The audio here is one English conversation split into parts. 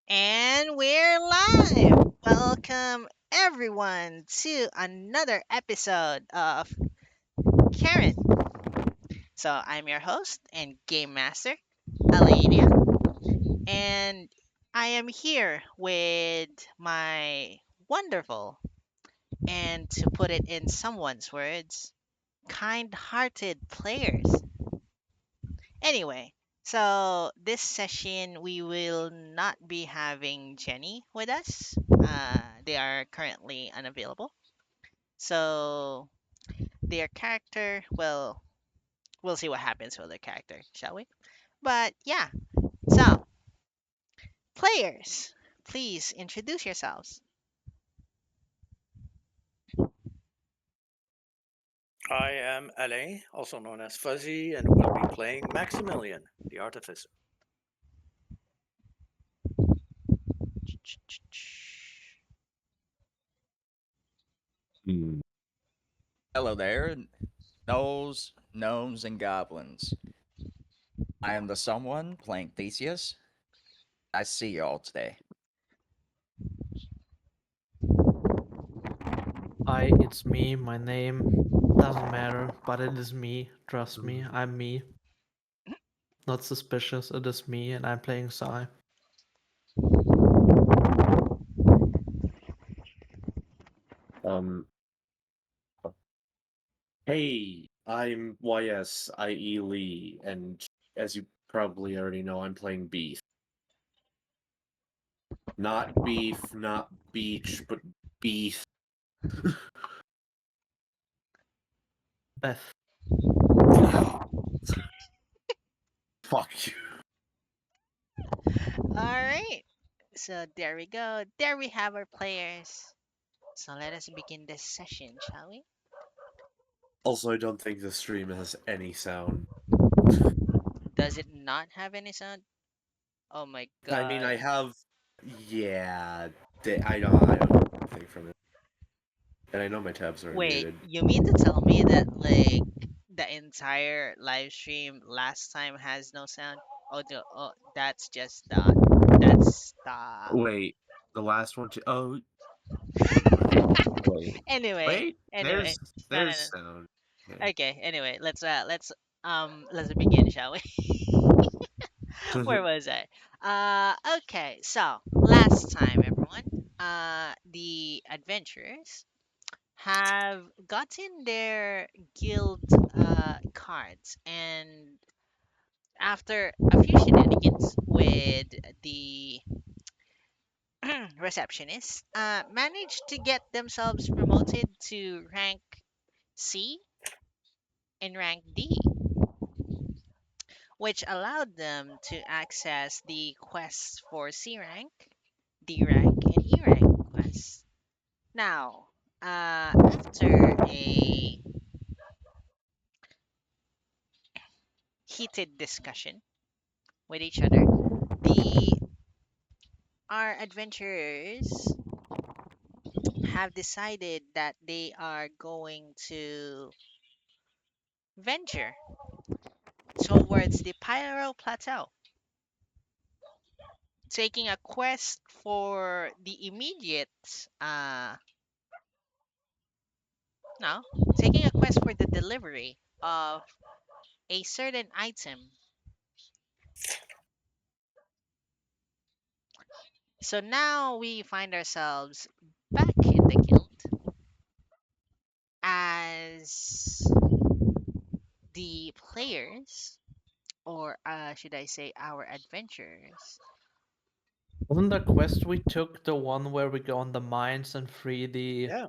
And we're live! Welcome everyone to another episode of Karen. So I'm your host and game master, Aleytia, and I am here with my wonderful and to put it in someone's words, kind-hearted players. Anyway, so this session we will not be having Jenny with us. They are currently unavailable. So their character, well, we'll see what happens with their character, shall we? But yeah, so players, please introduce yourselves. I am Ale, also known as Fuzzy, and will be playing Maximilian, the Artificer. Hmm. Hello there, gnolls, gnomes, and goblins. I am the someone playing Theseus. I see you all today. Hi, it's me. My name doesn't matter, but it is me. Trust me, I'm me. Not suspicious, it is me, and I'm playing Psy. Um, hey, I'm YSIE Lee, and as you probably already know, I'm playing Beef. Not beef, not beach, but beef. Beth. Fuck you. Alright, so there we go. There we have our players. So let us begin this session, shall we? Also, I don't think the stream has any sound. Does it not have any sound? Oh my I mean, god. I have. Yeah, I don't have anything from it. And I know my tabs are Wait, muted. you mean to tell me that like the entire live stream last time has no sound? Oh, that's just that's the Wait, the last one too. Oh, wait, anyway. wait. Anyway, There's no. sound. Okay. Okay, anyway, let's begin, shall we? Where was I? Okay, so last time, everyone, the adventurers have gotten their guild cards, and after a few shenanigans with the receptionist, managed to get themselves promoted to rank C and rank D, which allowed them to access the quests for C rank, D rank, and E rank quests. Now, after a heated discussion with each other, the our adventurers have decided that they are going to venture towards the Pyro Plateau, taking a quest for the immediate, uh, no, taking a quest for the delivery of a certain item. So now we find ourselves back in the guild as the players, or should I say, our adventurers. Wasn't the quest we took the one where we go on the mines and free Yeah,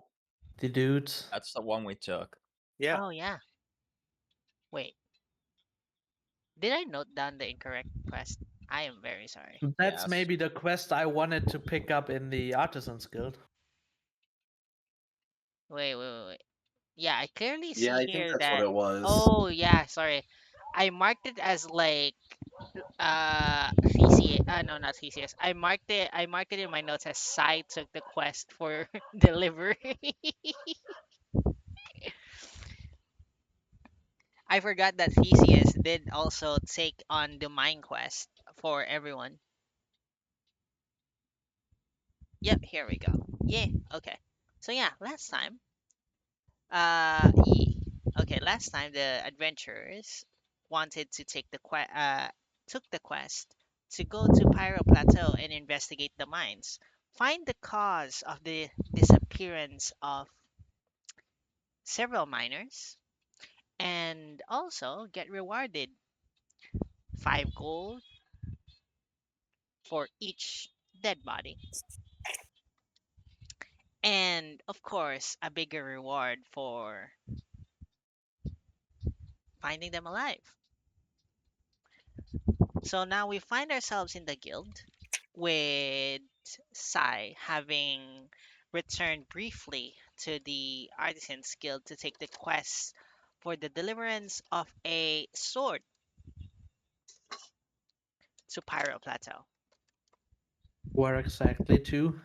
the dudes? That's the one we took. yeah. Oh yeah. Wait, did I note down the incorrect quest? I am very sorry. That's Yes. maybe the quest I wanted to pick up in the Artisans Guild. Wait. Yeah, I clearly Yeah, see I think here that's what that. it was. Oh yeah, sorry. I marked it as like TCS. No, not TCS. I marked it in my notes as Sai took the quest for delivery. I forgot that Theseus did also take on the mine quest for everyone. Yep, here we go. Yeah, okay. So yeah, last time the adventurers wanted to took the quest to go to Pyro Plateau and investigate the mines, find the cause of the disappearance of several miners, and also get rewarded 5 gold for each dead body, and of course a bigger reward for finding them alive. So now we find ourselves in the guild with Sai having returned briefly to the Artisans Guild to take the quest for the deliverance of a sword to Pyro Plateau. Where exactly to?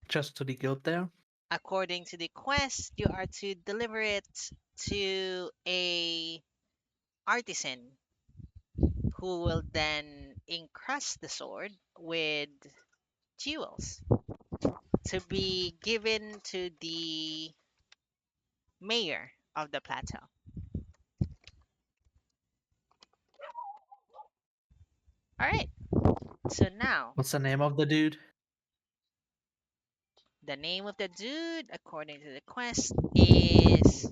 Just to the guild there? According to the quest, you are to deliver it to a artisan who will then encrust the sword with jewels to be given to the mayor of the plateau. All right. So now, What's the name of the dude? the name of the dude, according to the quest, is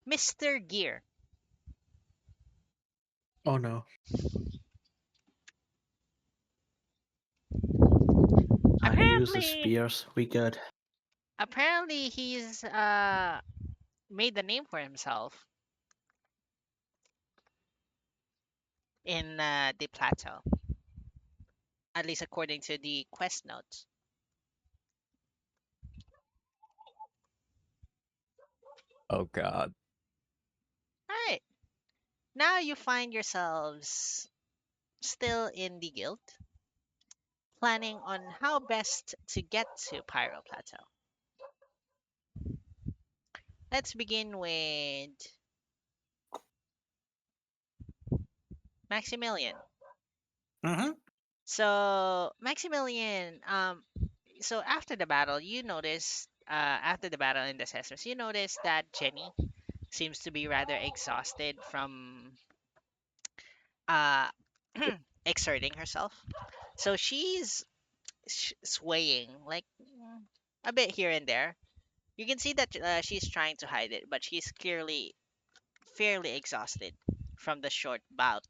Mr. Gear. Oh no. He uses Apparently, spears. We good. apparently he's made the name for himself in the plateau, at least according to the quest notes. Oh God. All right. Now you find yourselves still in the guild, planning on how best to get to Pyro Plateau. Let's begin with Maximilian. Mm-hmm. So Maximilian, so after the battle, after the battle in the Cesars, you notice that Jenny seems to be rather exhausted from uh exerting herself. So she's swaying like a bit here and there. You can see that she's trying to hide it, but she's clearly fairly exhausted from the short bout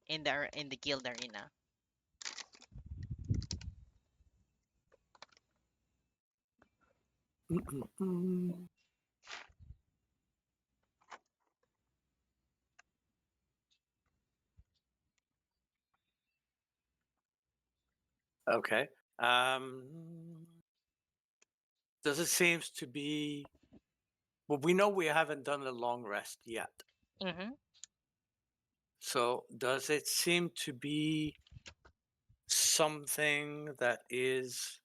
in the guild arena. Okay. Um, does it seems to be? Well, we know we haven't done a long rest yet. Hmm. So does it seem to be something that is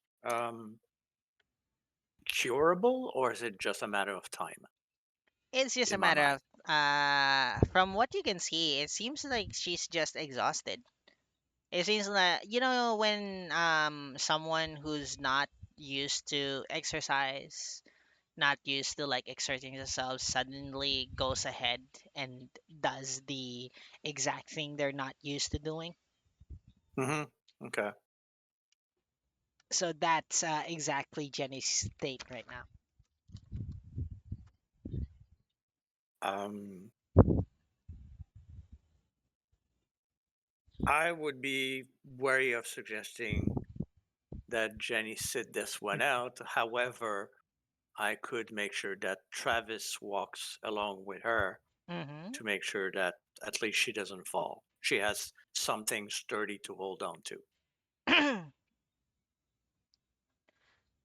curable, or is it just a matter of time It's just a in my matter mind? of from what you can see, it seems like she's just exhausted. It seems like when someone who's not used to exercise, not used to like exerting themselves, suddenly goes ahead and does the exact thing they're not used to doing. Mm-hmm. Okay. So that's exactly Jenny's state right now. Um, I would be wary of suggesting that Jenny sit this one out. However, I could make sure that Travis walks along with her Mm-hmm. to make sure that at least she doesn't fall. She has something sturdy to hold on to.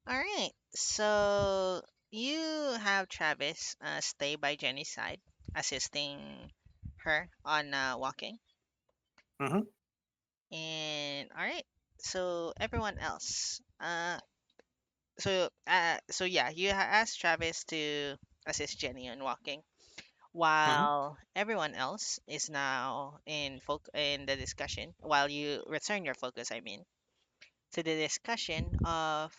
All right. So you have Travis stay by Jenny's side, assisting her on walking. Mm-hmm. And all right. So everyone else. So yeah, you asked Travis to assist Jenny on walking. while everyone else is now in the discussion, while you return your focus, I mean, to the discussion of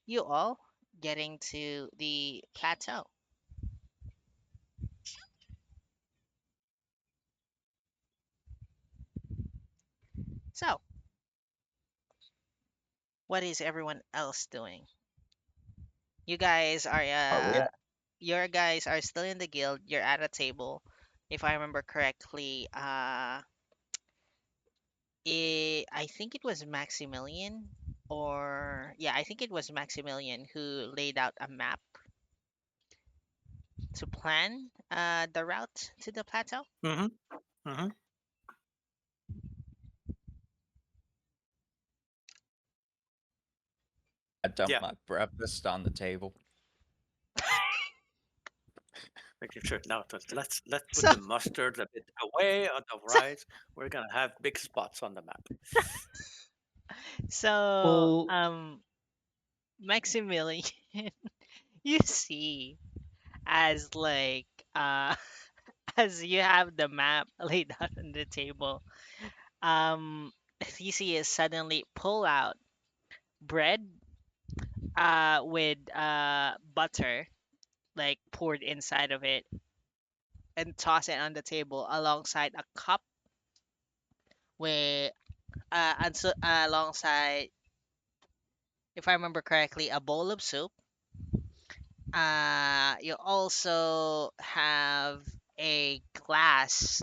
you all getting to the plateau. So, what is everyone else doing? You guys are Are we at? your guys are still in the guild. You're at a table. If I remember correctly, I think it was Maximilian, or yeah, I think it was Maximilian who laid out a map to plan the route to the plateau. Mm-hmm. Mm-hmm. I dumped Yeah, my breakfast on the table. making sure. Now let's put So, the mustard a bit away on the right. We're gonna have big spots on the map. so Well, Maximilian, you see, as like as you have the map laid out on the table, Theseus suddenly pull out bread with butter like poured inside of it and toss it on the table alongside a cup with alongside, if I remember correctly, a bowl of soup. You also have a glass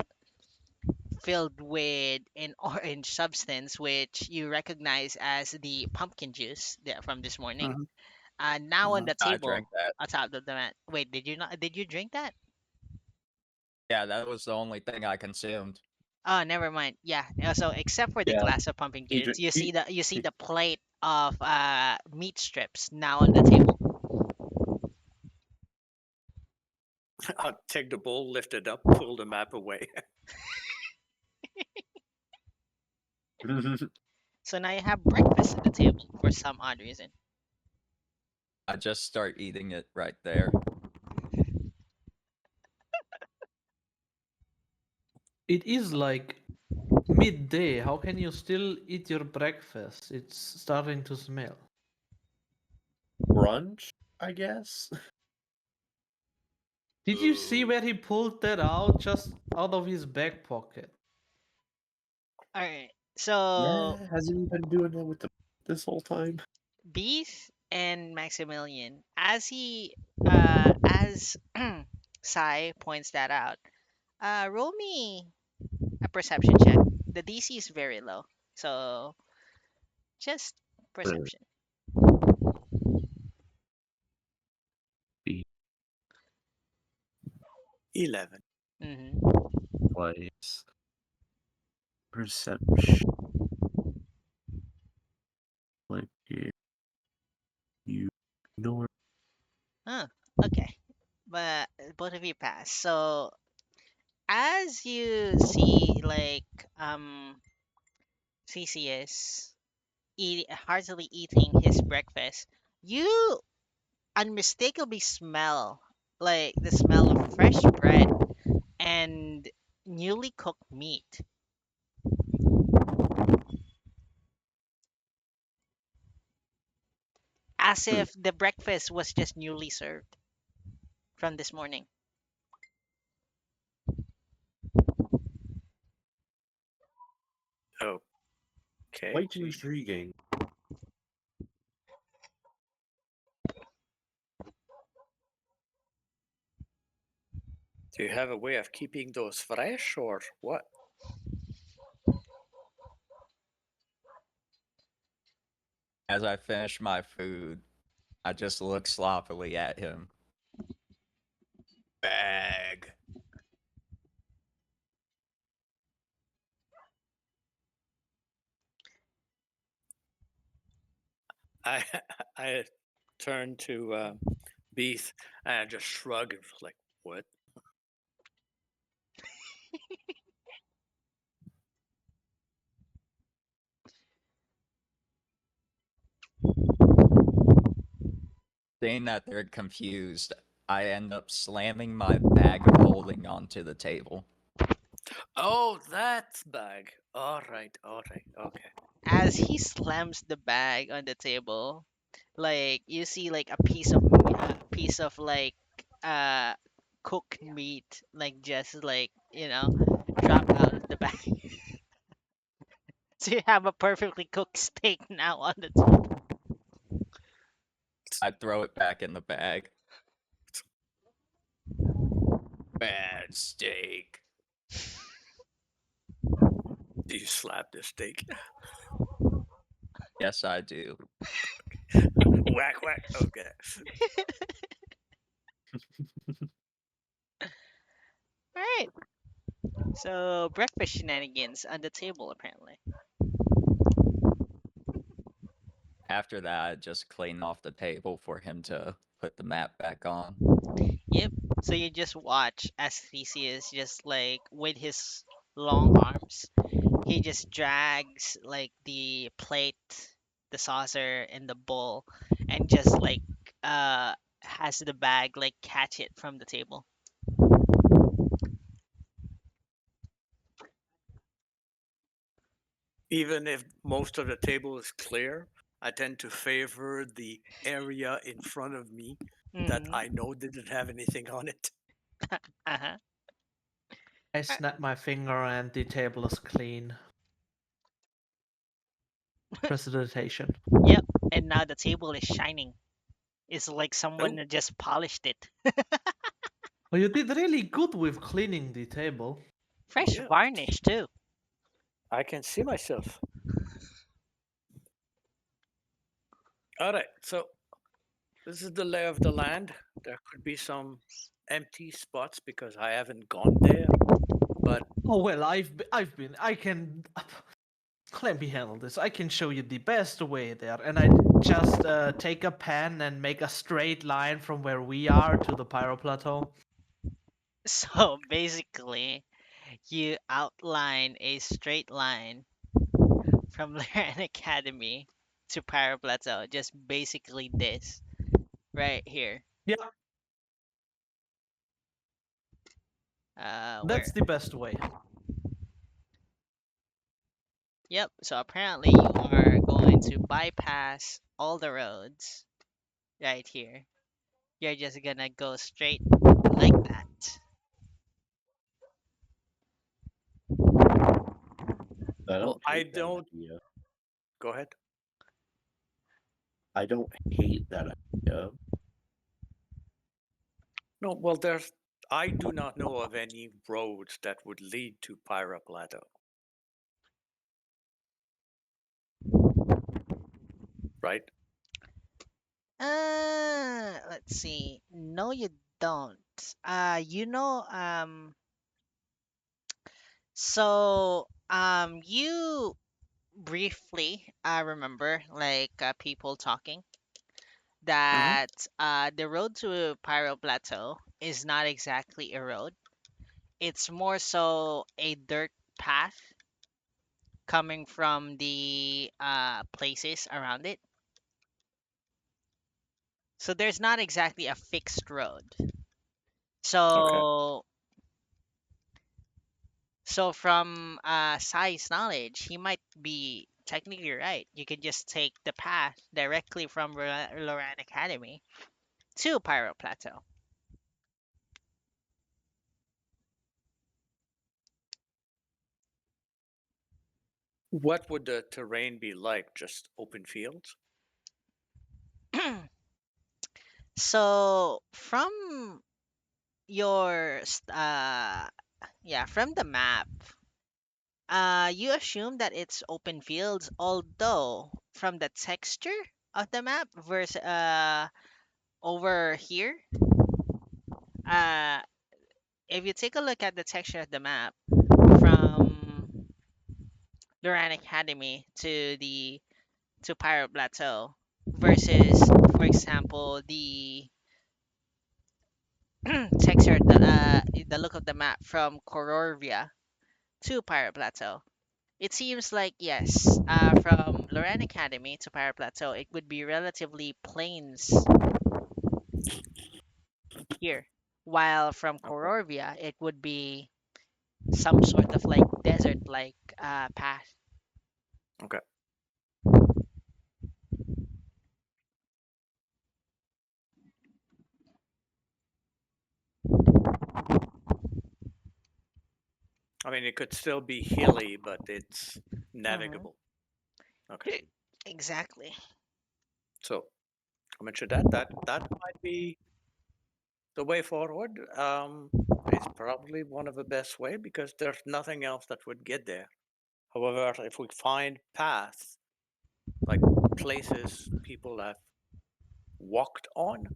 filled with an orange substance, which you recognize as the pumpkin juice from this morning. Mm-hmm. Now on Mm-hmm. the I drank table, that. atop of the mat. Wait, did you not? Did you drink that? Yeah, that was the only thing I consumed. Oh, never mind. Yeah. So except for the Yeah, glass of pumpkin he, juice, dr- he, you see he the plate of meat strips now on the table. I'll take the bowl, lift it up, pull the map away. So now you have breakfast at the table for some odd reason. I just start eating it right there. it is like midday. How can you still eat your breakfast? It's starting to smell. brunch, I guess. Did you see where he pulled that out? Just out of his back pocket. All right. So Yeah, hasn't he been doing that with this whole time? Beef and Maximilian, as Sai points that out, roll me a perception check. The DC is very low, so just perception. Be 11. twice. Perception. Like you ignore. Huh. Okay, but both of you pass. So as you see, like CCS heartily eating his breakfast, you unmistakably smell like the smell of fresh bread and newly cooked meat, as Hmm. if the breakfast was just newly served from this morning. Okay. Quite intriguing. Do you have a way of keeping those fresh or what? As I finish my food, I just look sloppily at him. Bag. I I turn to Beef and I just shrug and was like, what? Seeing that they're confused, I end up slamming my bag of holding onto the table. Oh, that bag. All right, okay. As he slams the bag on the table, like you see like a piece of like uh cooked meat, like just like drop out of the bag. So you have a perfectly cooked steak now on the table. I throw it back in the bag. Bad steak. Do you slap the steak? Yes, I do. Whack, whack. Okay. All right. So breakfast shenanigans on the table apparently. After that, I just clean off the table for him to put the map back on. Yep. So you just watch as Theseus just like with his long arms, he just drags like the plate, the saucer, and the bowl, and just like uh has the bag like catch it from the table. Even if most of the table is clear, I tend to favor the area in front of me that Mm-hmm. I know didn't have anything on it. Uh-huh. I Uh, snap my finger and the table is clean. Precipitation. Yep. And now the table is shining. It's like someone Oh, just polished it. Well, you did really good with cleaning the table. Fresh yeah. varnish too. I can see myself. All right, so this is the lay of the land. There could be some empty spots because I haven't gone there, but Oh well, I've been. I can. Let me handle this. I can show you the best way there, and I just take a pen and make a straight line from where we are to the Pyro Plateau. So basically, you outline a straight line from Laren Academy to Pyro Plateau. Just basically this right here. Yeah, Where? that's the best way. Yep. So apparently you are going to bypass all the roads right here. You're just gonna go straight like that. I well, don't I hate that don't. idea. Go ahead. I don't hate that idea. No, well, there's. I do not know of any roads that would lead to Pyra Plateau. Right? Let's see. No, you don't. You know, you briefly remember like people talking Mm-hmm. that the road to Pyro Plateau is not exactly a road. It's more so a dirt path coming from the places around it. So there's not exactly a fixed road. Okay. So from Sai's knowledge, he might be technically right. You can just take the path directly from Loran Academy to Pyro Plateau. What would the terrain be like? Just open fields? So from your from the map, you assume that it's open fields, although from the texture of the map versus over here, uh if you take a look at the texture of the map from Duran Academy to the to Pirate Plateau versus, for example, the texture, the look of the map from Cororvia to Pirate Plateau. It seems like yes, from Loran Academy to Pirate Plateau, it would be relatively plains here. While from Okay. Cororvia, it would be some sort of like desert-like path. Okay. I mean, it could still be hilly, but it's navigable. Okay. Exactly. So I mentioned that might be the way forward. It's probably one of the best way because there's nothing else that would get there. However, if we find paths like places people have walked on,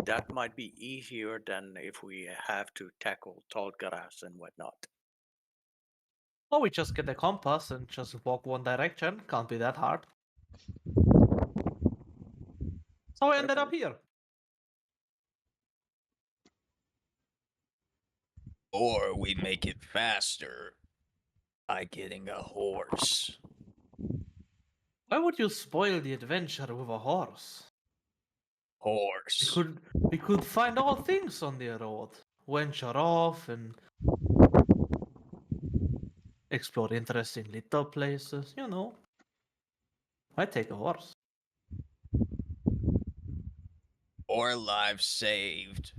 that might be easier than if we have to tackle tall grass and whatnot. Or we just get a compass and just walk one direction. Can't be that hard. So I Fair ended up point. here. Or we make it faster by getting a horse. Why would you spoil the adventure with a horse? Horse. We could find all things on the road. Venture off and explore interesting little places, you know. I take a horse. More lives saved.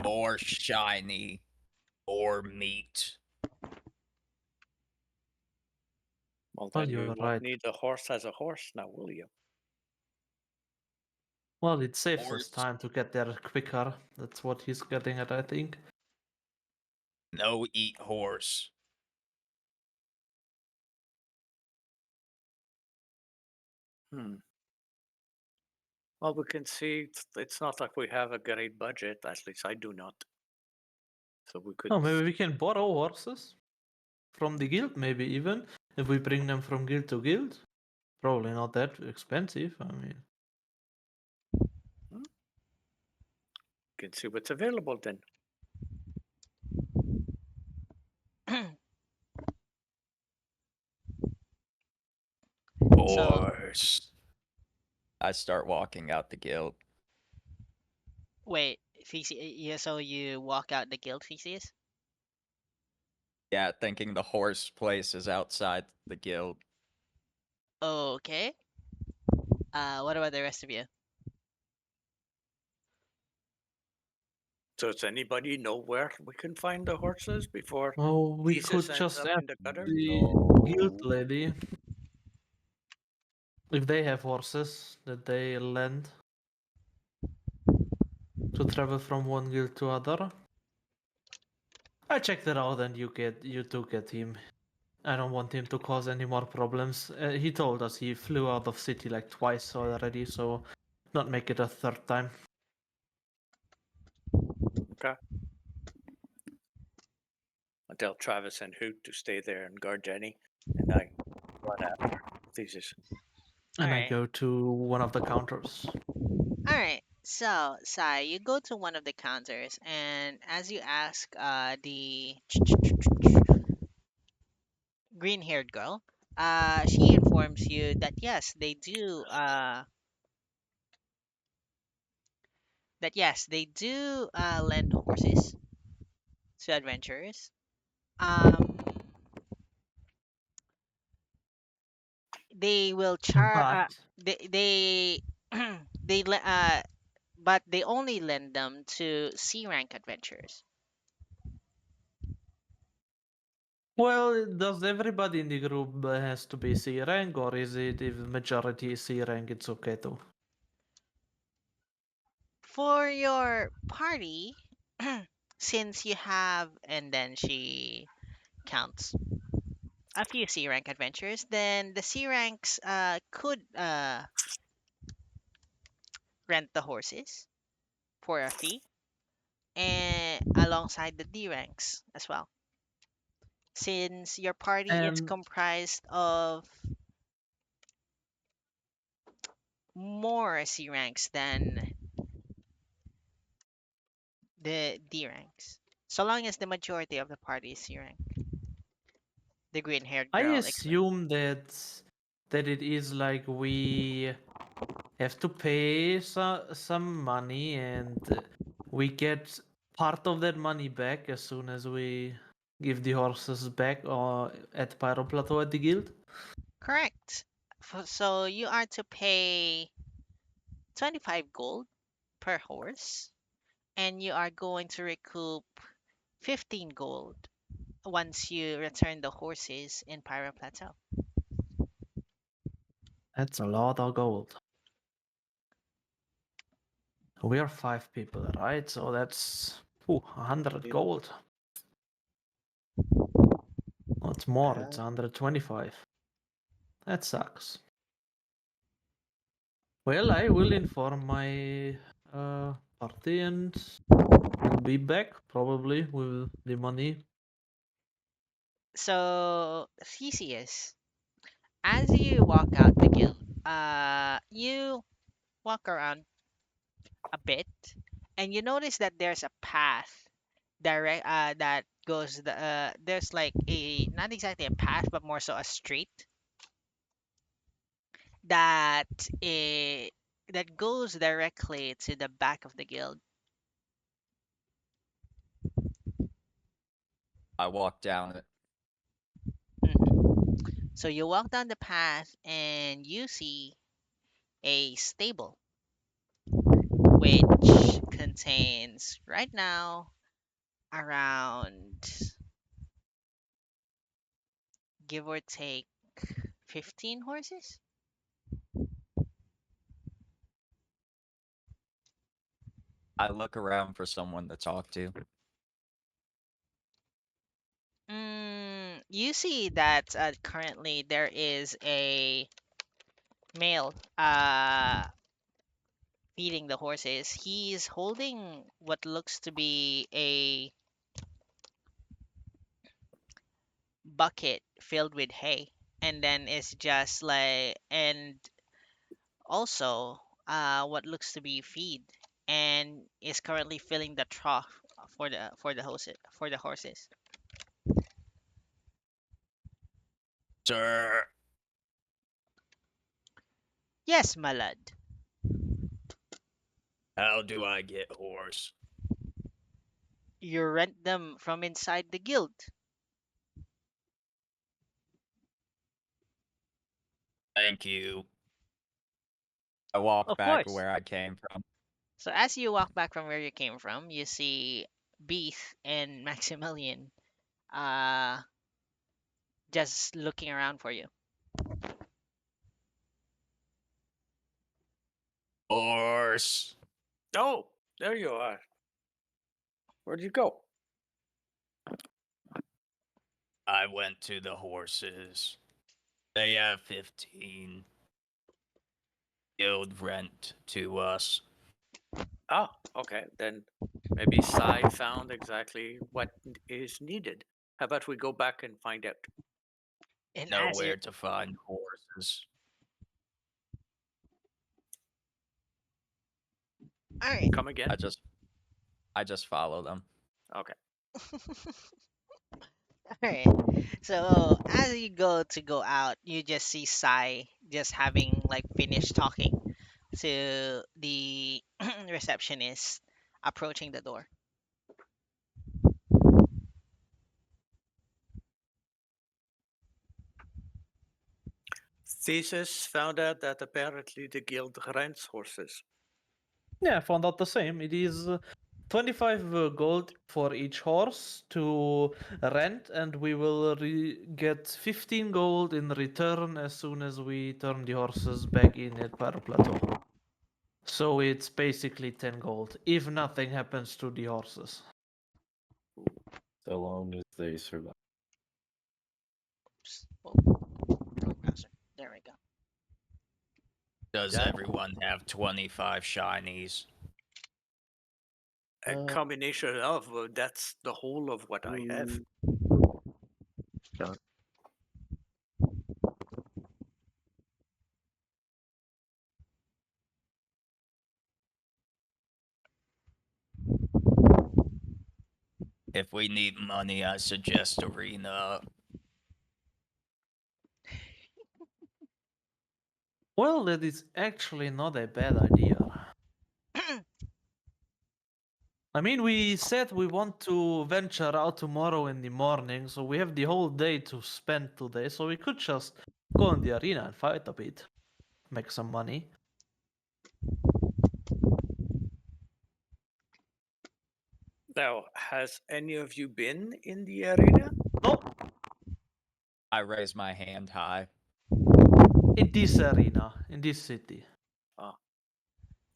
More shiny. More meat. Well, Well, then you you're won't right. need a horse as a horse now, will you? Well, it saves us Horse. time to get there quicker. That's what he's getting at, I think. No eat horse. Hmm. Well, we can see it's not like we have a great budget. At least I do not. So we could. Oh, maybe we can borrow horses from the guild, maybe even if we bring them from guild to guild. Probably not that expensive. I mean, Can see what's available then. So Horse. I start walking out the guild. wait, yeah, so you walk out the guild feces? Yeah, thinking the horse place is outside the guild. Okay. What about the rest of you? So does anybody know where we can find the horses before oh, we Thesis could ends just up ask in the gutter? the guild No. lady if they have horses that they lend to travel from one guild to other. I checked it out, and you do get him. I don't want him to cause any more problems. He told us he flew out of city like twice already, so not make it a third time. Okay. I'll tell Travis and Hoot to stay there and guard Jenny, and I run after Thesis. And I Alright. go to one of the counters. Alright. So, Sai, you go to one of the counters, and as you ask the green-haired girl, she informs you that yes, they do lend horses to adventurers. Um, they will char. But They they but they only lend them to C rank adventurers. well, does everybody in the group has to be C rank, or is it if majority is C rank, it's okay too? For your party, since you have, and then she counts a few C rank adventurers, then the C ranks could rent the horses for a fee, and alongside the D ranks as well. Since your party is And comprised of more C ranks than the D ranks, so long as the majority of the party is C rank. The green haired I girl explained. assume that it is like we have to pay some money, and we get part of that money back as soon as we give the horses back at Pyro Plateau at the guild. Correct. So you are to pay 25 gold per horse, and you are going to recoup 15 gold once you return the horses in Pyro Plateau. That's a lot of gold. We are 5 people, right? So that's 100 Yeah. gold. What's more, it's Uh, 125. That sucks. Well, I will inform my party and we'll be back probably with the money. So, Theseus, as you walk out the guild, you walk around a bit, and you notice that there's a path that goes there's like a not exactly a path, but more so a street that eh, that goes directly to the back of the guild. I walk down it. Mhm. So you walk down the path and you see a stable which contains right now around, give or take, 15 horses. I look around for someone to talk to. You see that currently there is a male feeding the horses. He's holding what looks to be a bucket filled with hay, and then it's just like, and also what looks to be feed, and is currently filling the trough for the horses. Sir, Yes, my lad. how do I get horse? You rent them from inside the guild. Thank you. I walk Of back course. where I came from. So as you walk back from where you came from, you see Beef and Maximilian uh just looking around for you. Horse. oh, there you are. Where'd you go? I went to the horses. They have 15 guild rent to us. Ah, okay. Then maybe Sai found exactly what is needed. How about we go back and find out? And Know as you where to find horses. all right. Come again? I just follow them. Okay. Alright. So as you go out, you just see Sai just having like finished talking to the receptionist approaching the door. Thesis found out that apparently the guild rents horses. Yeah, I found out the same. It is 25 gold for each horse to rent, and we will get 15 gold in return as soon as we turn the horses back in at Pyro Plateau. So it's basically 10 gold, if nothing happens to the horses. So long as they survive. Oops. Oh, browser. There we go. Does Yeah. everyone have 25 shinies? A combination of that's the whole of what I have. Yeah. If we need money, I suggest Arena. Well, that is actually not a bad idea. I mean, we said we want to venture out tomorrow in the morning, so we have the whole day to spend today. So we could just go in the arena and fight a bit, make some money. Now, has any of you been in the arena? Nope, I raise my hand high. in this arena, in this city. Ah.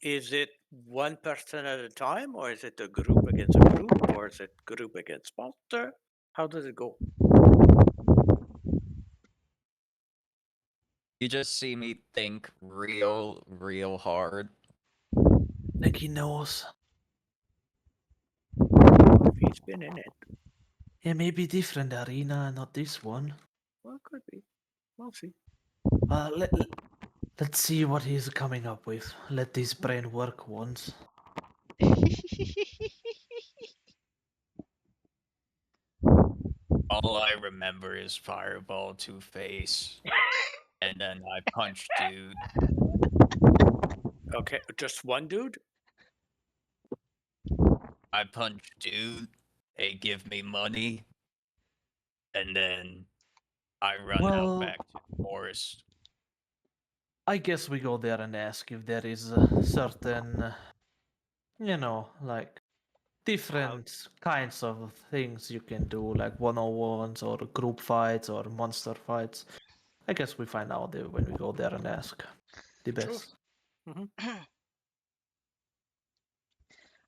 Is it one person at a time, or is it a group against a group, or is it group against monster? How does it go? You just see me think real hard. Like he knows. Well, if he's been in it, Yeah, maybe different arena, not this one. well, could be. We'll see. Let's see what he's coming up with. Let this brain work once. All I remember is Fireball to face. And then I punch dude. Okay, just one dude? I punch dude. They give me money. And then I run out Well, back to the forest. I guess we go there and ask if there is a certain, like different kinds of things you can do, like one-on-ones or group fights or monster fights. I guess we find out when we go there and ask the Sure. best.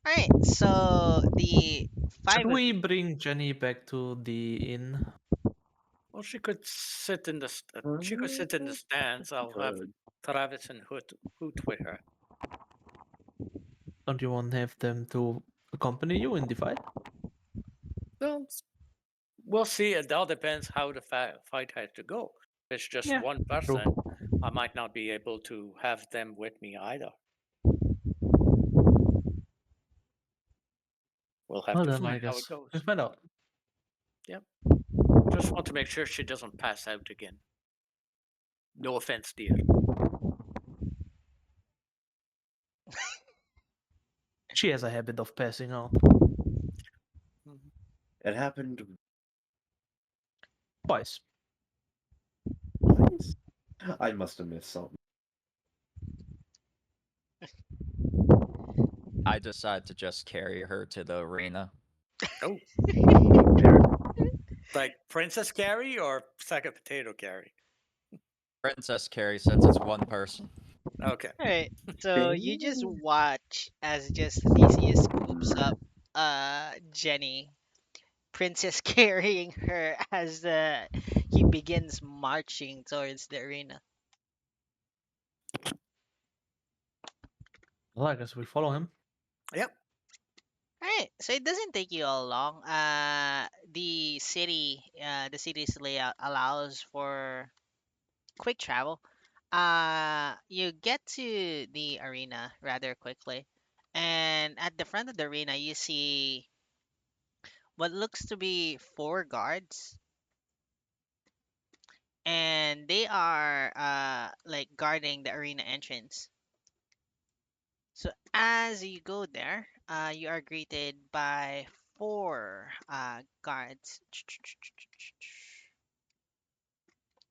Alright, so the Should five of we you. bring Jenny back to the inn? Well, she could sit in the she could sit in the stands. I'll have Travis and Hoot with her. Don't you want to have them to accompany you in the fight? Well, we'll see. It all depends how the fight has to go. If it's just Yeah, one true. person, I might not be able to have them with me either. We'll have Well, to then I find how it guess we goes. find out. Yep. Just want to make sure she doesn't pass out again. No offense, dear. She has a habit of passing out. It happened Twice. twice. I must have missed something. I decide to just carry her to the arena. Oh, like Princess Carrie or Sack of Potato Carrie? Princess carry since it's one person. Okay. Alright, so you just watch as just Theseus scoops up Jenny, Princess carrying her as he begins marching towards the arena. Well, I guess we follow him. Yep. Alright, so it doesn't take you all long. The city's layout allows for quick travel. You get to the arena rather quickly, and at the front of the arena, you see what looks to be four guards, and they are like guarding the arena entrance. So as you go there, you are greeted by four guards.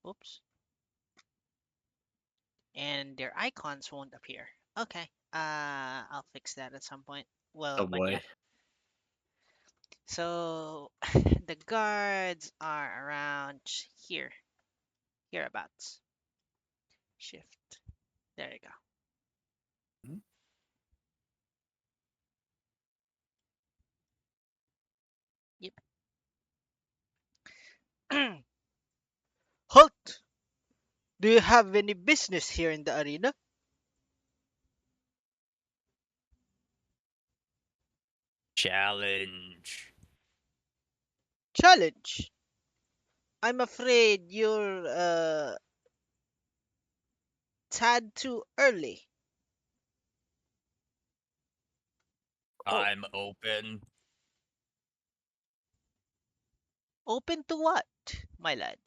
Oops. And their icons won't appear. Okay. I'll fix that at some point. Well, Oh but yeah. boy. So the guards are around here, hereabouts. Shift. There you Mhm. go. Yep. Halt! Do you have any business here in the arena? Challenge. Challenge. I'm afraid you're tad too early. Oh, I'm open open to what, my lad?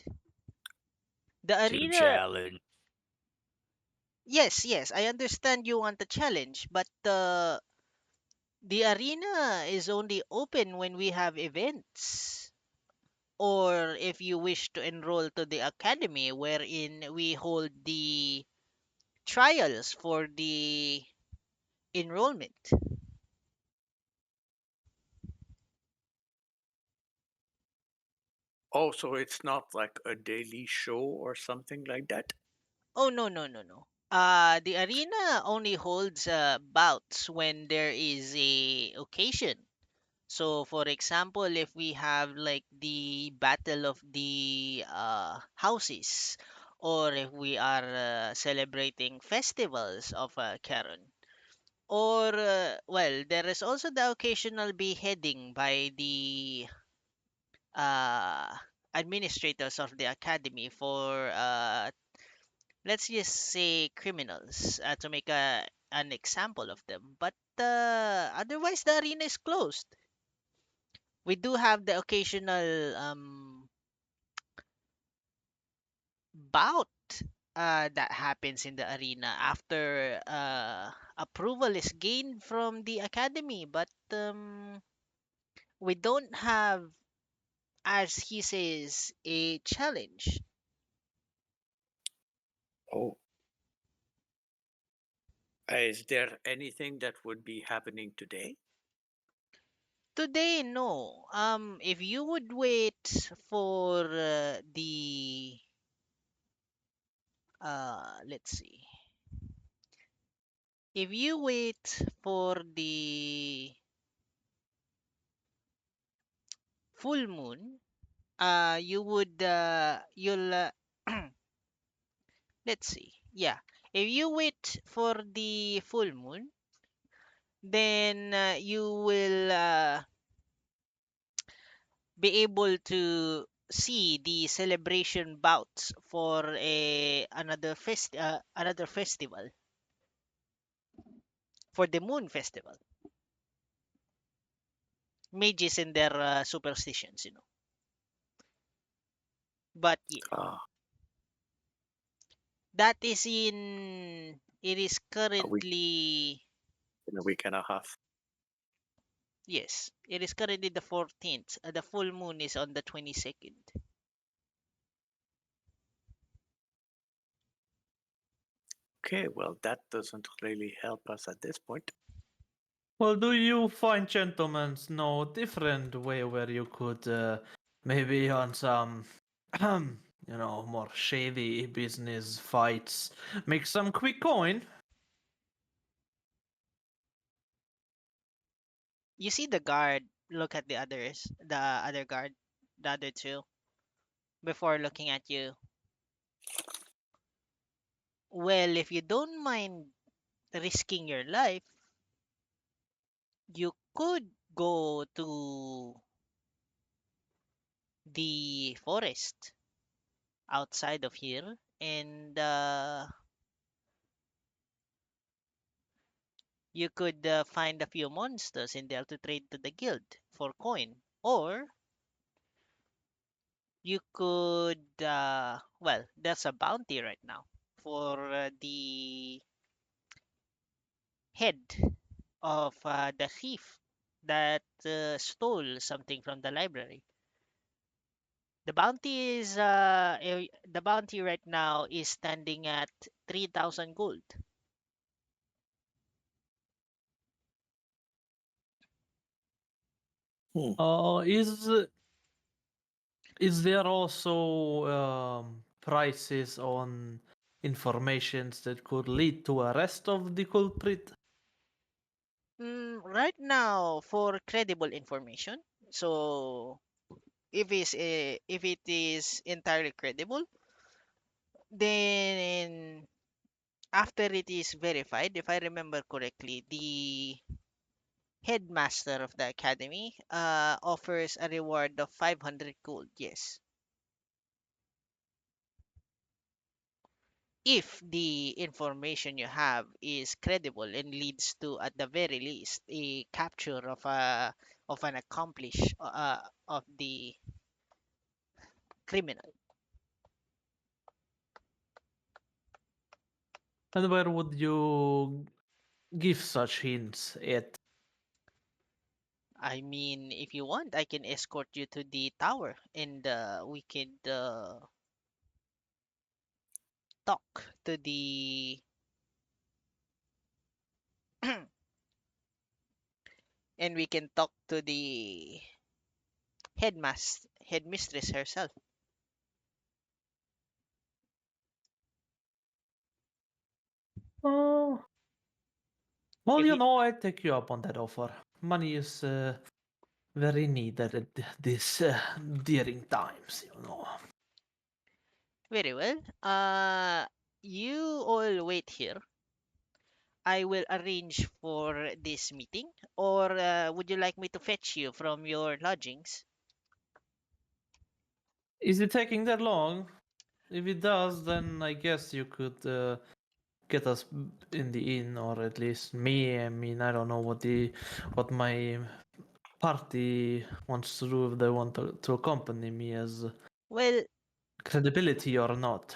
The to arena. challenge. Yes, yes, I understand you want a challenge, but The arena is only open when we have events, or if you wish to enroll to the academy wherein we hold the trials for the enrollment. Oh, so it's not like a daily show or something like that? Oh, no, no, no, no. The arena only holds bouts when there is a occasion. So, for example, if we have like the battle of the houses, or if we are celebrating festivals of Caron, or well, there is also the occasional beheading by the uh, administrators of the academy for let's just say criminals, to make an example of them. But otherwise, the arena is closed. We do have the occasional bout that happens in the arena after approval is gained from the academy, but we don't have, as he says, a challenge. Oh, is there anything that would be happening today? Today, no. If you would wait for the let's see, if you wait for the full moon, you would you'll let's see, yeah. If you wait for the full moon, then you will be able to see the celebration bouts for another festival, for the moon festival. Mages and their superstitions, you know. But yeah, Ah, that is in. It is a week, currently. in a week and a half. Yes, it is currently the 14th. The full moon is on the 22nd. Okay, well, that doesn't really help us at this point. Well, do you find gentlemen no different way where you could maybe on some more shady business fights make some quick coin? You see the guard look at the other guard, the other two, before looking at you. Well, if you don't mind risking your life, you could go to the forest outside of here and you could find a few monsters and there to trade to the guild for coin. Or you could, well, there's a bounty right now for the head of the thief that stole something from the library. The bounty right now is standing at 3,000 gold. Hmm. Is there also prices on informations that could lead to arrest of the culprit? Right now, for credible information, so if it is entirely credible, then after it is verified, if I remember correctly, the headmaster of the academy offers a reward of 500 gold. Yes, if the information you have is credible and leads to, at the very least, a capture of an accomplice of the criminal. And where would you give such hints at? I mean, if you want, I can escort you to the tower and we could talk to the and we can talk to the headmistress herself. Oh, well, If you I take you up on that offer. Money is very needed at this during times. very well. You all wait here. I will arrange for this meeting, or would you like me to fetch you from your lodgings? Is it taking that long? If it does, then I guess you could get us in the inn, or at least me. I mean, I don't know what my party wants to do if they want to accompany me as Well, credibility or not.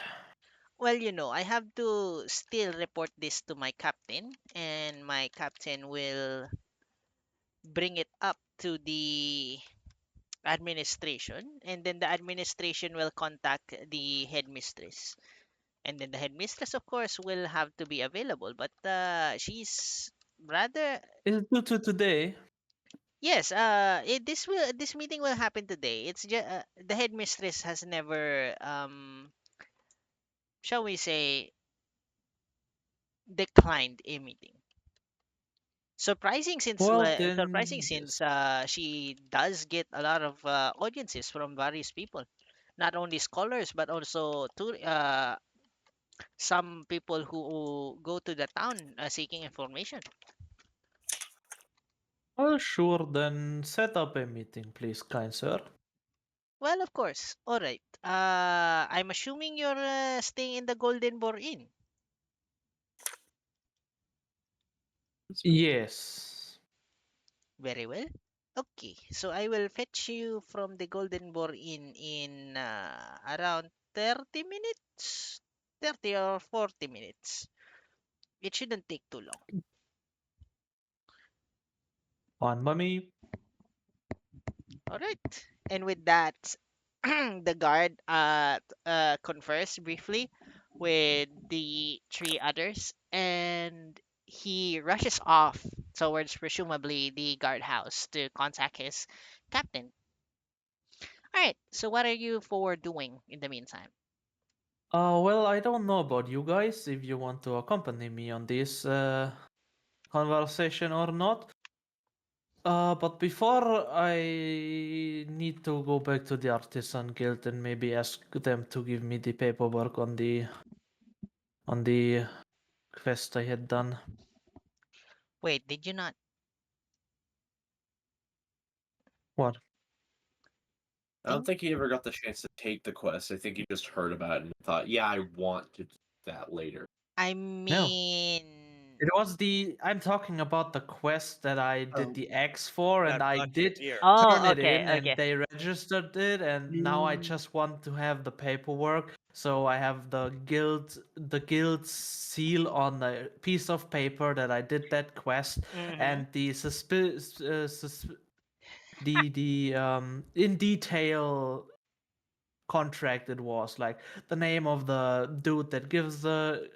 I have to still report this to my captain, and my captain will bring it up to the administration, and then the administration will contact the headmistress. And then the headmistress, of course, will have to be available, but she's rather Is it due to today? yes. This meeting will happen today. It's just the headmistress has never shall we say declined a meeting. Well, Surprising then, yes. since she does get a lot of audiences from various people, not only scholars but also some people who go to the town seeking information. Well, sure, then set up a meeting, please, kind sir. Well, of course. All right. I'm assuming you're staying in the Golden Boar Inn. Yes. Very well. Okay, so I will fetch you from the Golden Boar Inn in around 30 minutes. 30 or 40 minutes. It shouldn't take too long. Fine by me. All right. And with that, the guard confers briefly with the three others, and he rushes off towards presumably the guardhouse to contact his captain. All right. So what are you four doing in the meantime? Well, I don't know about you guys, if you want to accompany me on this conversation or not. But before I need to go back to the Artisan Guild and maybe ask them to give me the paperwork on the quest I had done. Wait, did you not What? I don't think? think he ever got the chance to take the quest. I think he just heard about it and thought, yeah, I want to do that later. I No. mean, It was I'm talking about the quest that I did the X for, and That I got you did here. turn oh, it okay, in, and okay. they registered it, and now I just want to have the paperwork. So I have the guild seal on a piece of paper that I did that quest, Mm-hmm. and the in detail contract it was, like the name of the dude that gives the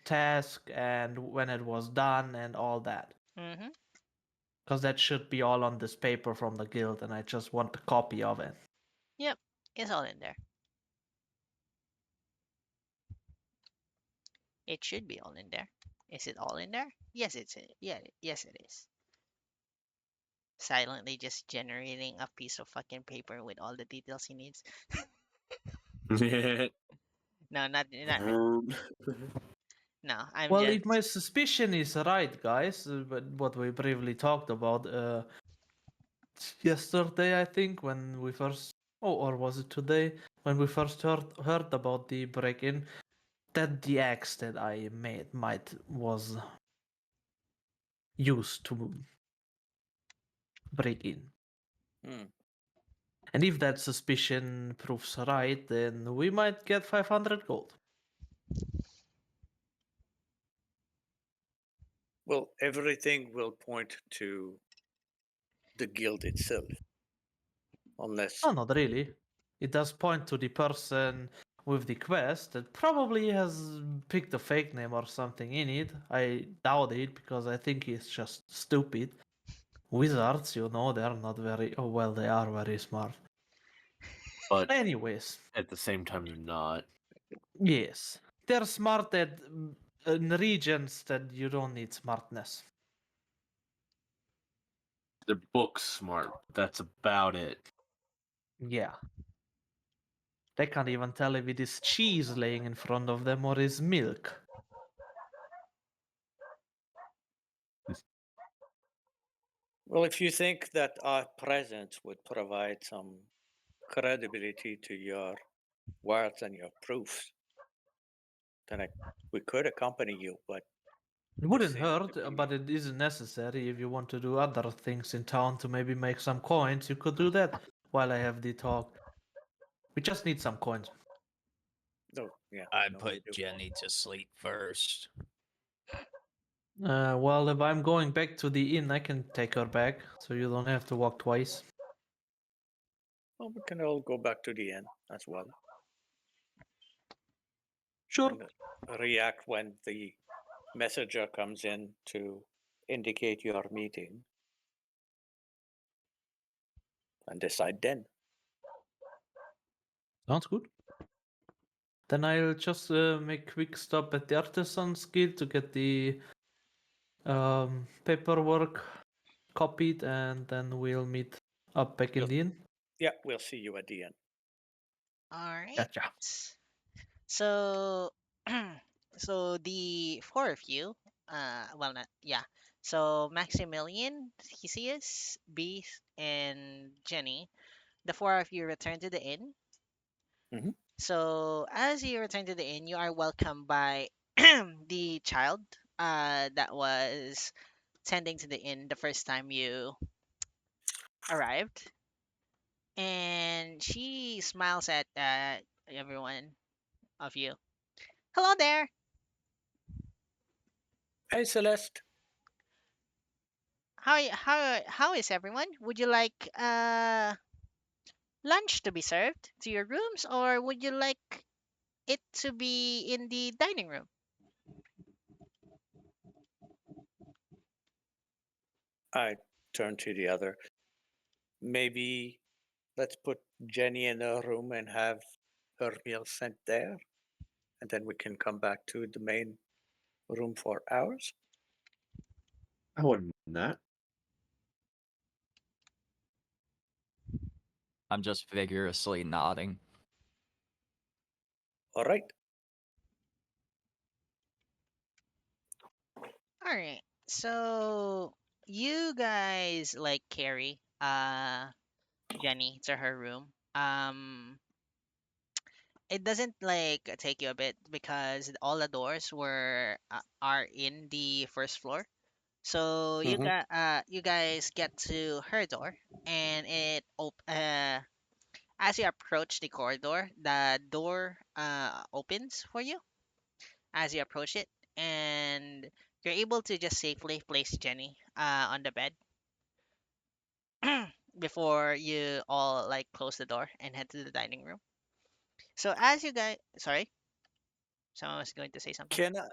task and when it was done and all that. Mm-hmm. Because that should be all on this paper from the guild, and I just want a copy of it. Yep, it's all in there. It should be all in there. Is it all in there? Yes, yeah, yes it is. Silently just generating a piece of fucking paper with all the details he needs. No, not really. No, I'm Well, just if my suspicion is right, guys, but what we briefly talked about yesterday, I think, when we first, oh, or was it today, when we first heard about the break-in, that the axe that I made might was used to break in. Hmm. And if that suspicion proves right, then we might get 500 gold. Well, everything will point to the guild itself, unless Oh, not really. It does point to the person with the quest that probably has picked a fake name or something in it. I doubt it because I think he's just stupid. Wizards, they're not very. Oh, well, they are very smart. But Anyways, at the same time, they're not. yes. They're smart in regions that you don't need smartness. They're book smart. That's about it. Yeah. They can't even tell if it is cheese laying in front of them or is milk. well, if you think that our presence would provide some credibility to your words and your proofs, then we could accompany you, but It they wouldn't seem to hurt, be but it isn't necessary. If you want to do other things in town to maybe make some coins, you could do that while I have the talk. We just need some coins. no, yeah, I'd no, we put do. Jenny to sleep first. Well, if I'm going back to the inn, I can take her back, so you don't have to walk twice. Well, we can all go back to the inn as well Sure. and react when the messenger comes in to indicate your meeting and decide then. Sounds good. Then I'll just make quick stop at the Artisan's Guild to get the paperwork copied, and then we'll meet up back in We'll, the inn. yeah, we'll see you at the end. All right. Gotcha. So, so the four of you, well, not yeah. So Maximilian, Theseus, Beast, and Jenny, the four of you return to the inn. Mhm. So as you return to the inn, you are welcomed by the child, that was tending to the inn the first time you arrived, and she smiles at every one of you. Hello there. Hey, Celeste. How is everyone? Would you like lunch to be served to your rooms, or would you like it to be in the dining room? I turn to the other. Maybe let's put Jenny in a room and have her meal sent there, and then we can come back to the main room for ours. I wouldn't mind that. I'm just vigorously nodding. All right. All right. So you guys like carry Jenny to her room. It doesn't like take you a bit because all the doors are in the first floor. So Mm-hmm. you guys get to her door, and as you approach the corridor, the door opens for you as you approach it, and you're able to just safely place Jenny on the bed before you all like close the door and head to the dining room. So as you guys, sorry, someone was going to say something. Can I,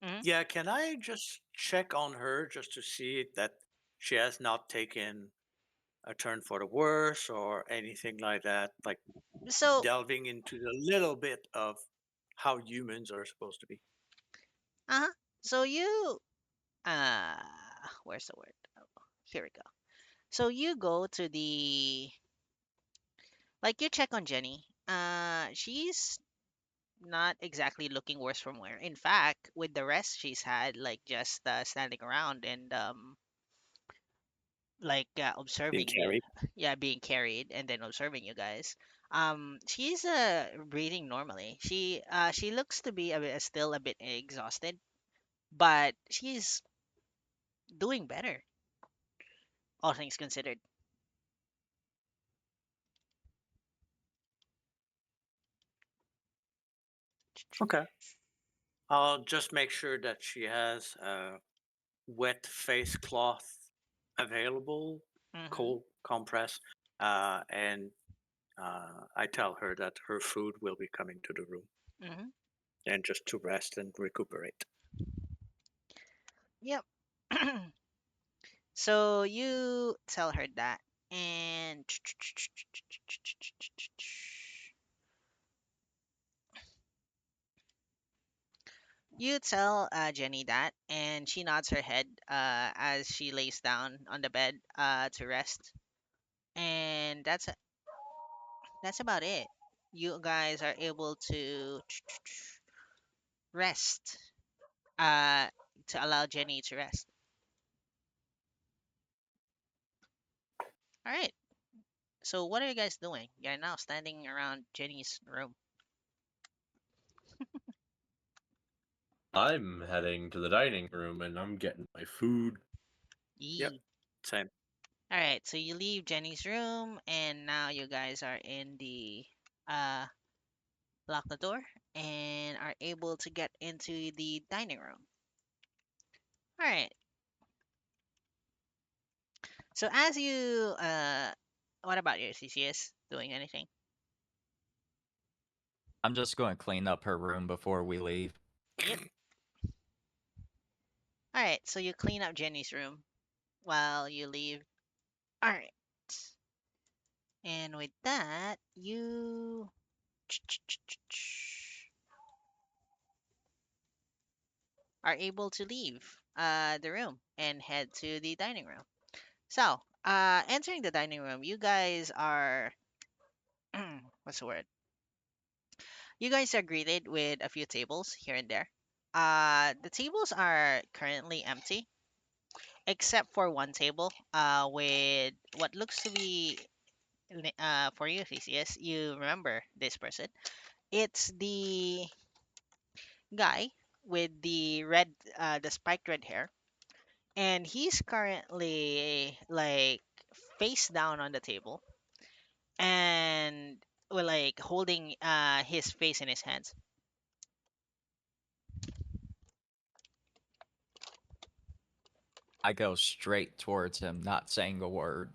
Hmm. yeah, can I just check on her just to see that she has not taken a turn for the worse or anything like that? Like So, delving into a little bit of how humans are supposed to be. uh-huh. So you, uh, where's the word? Oh, here we go. So you go to you check on Jenny. She's not exactly looking worse from wear. In fact, with the rest she's had, like just standing around and Being observing you, carried. yeah, being carried and then observing you guys. She's breathing normally. She looks to be still a bit exhausted, but she's doing better, all things considered. Okay. I'll just make sure that she has a wet face cloth available Mm-hmm. cold compress, and I tell her that her food will be coming to the room Mm-hmm. and just to rest and recuperate. Yep. So you tell her that, and you tell Jenny that, and she nods her head as she lays down on the bed to rest. And that's about it. You guys are able to rest, uh, to allow Jenny to rest. All right. So what are you guys doing? You're now standing around Jenny's room. I'm heading to the dining room and I'm getting my food. Yep, Yee. same. All right. So you leave Jenny's room, and now you guys are in the uh lock the door and are able to get into the dining room. All right. So as you what about your CCS doing anything? I'm just going to clean up her room before we leave. Yep. All right. So you clean up Jenny's room while you leave. All right. And with that, you are able to leave the room and head to the dining room. So, entering the dining room, you guys are what's the word? You guys are greeted with a few tables here and there. The tables are currently empty, except for one table, with what looks to be, for you, Theseus, you remember this person. It's the guy with the spiked red hair, and he's currently like face down on the table, and like holding his face in his hands. I go straight towards him, not saying a word.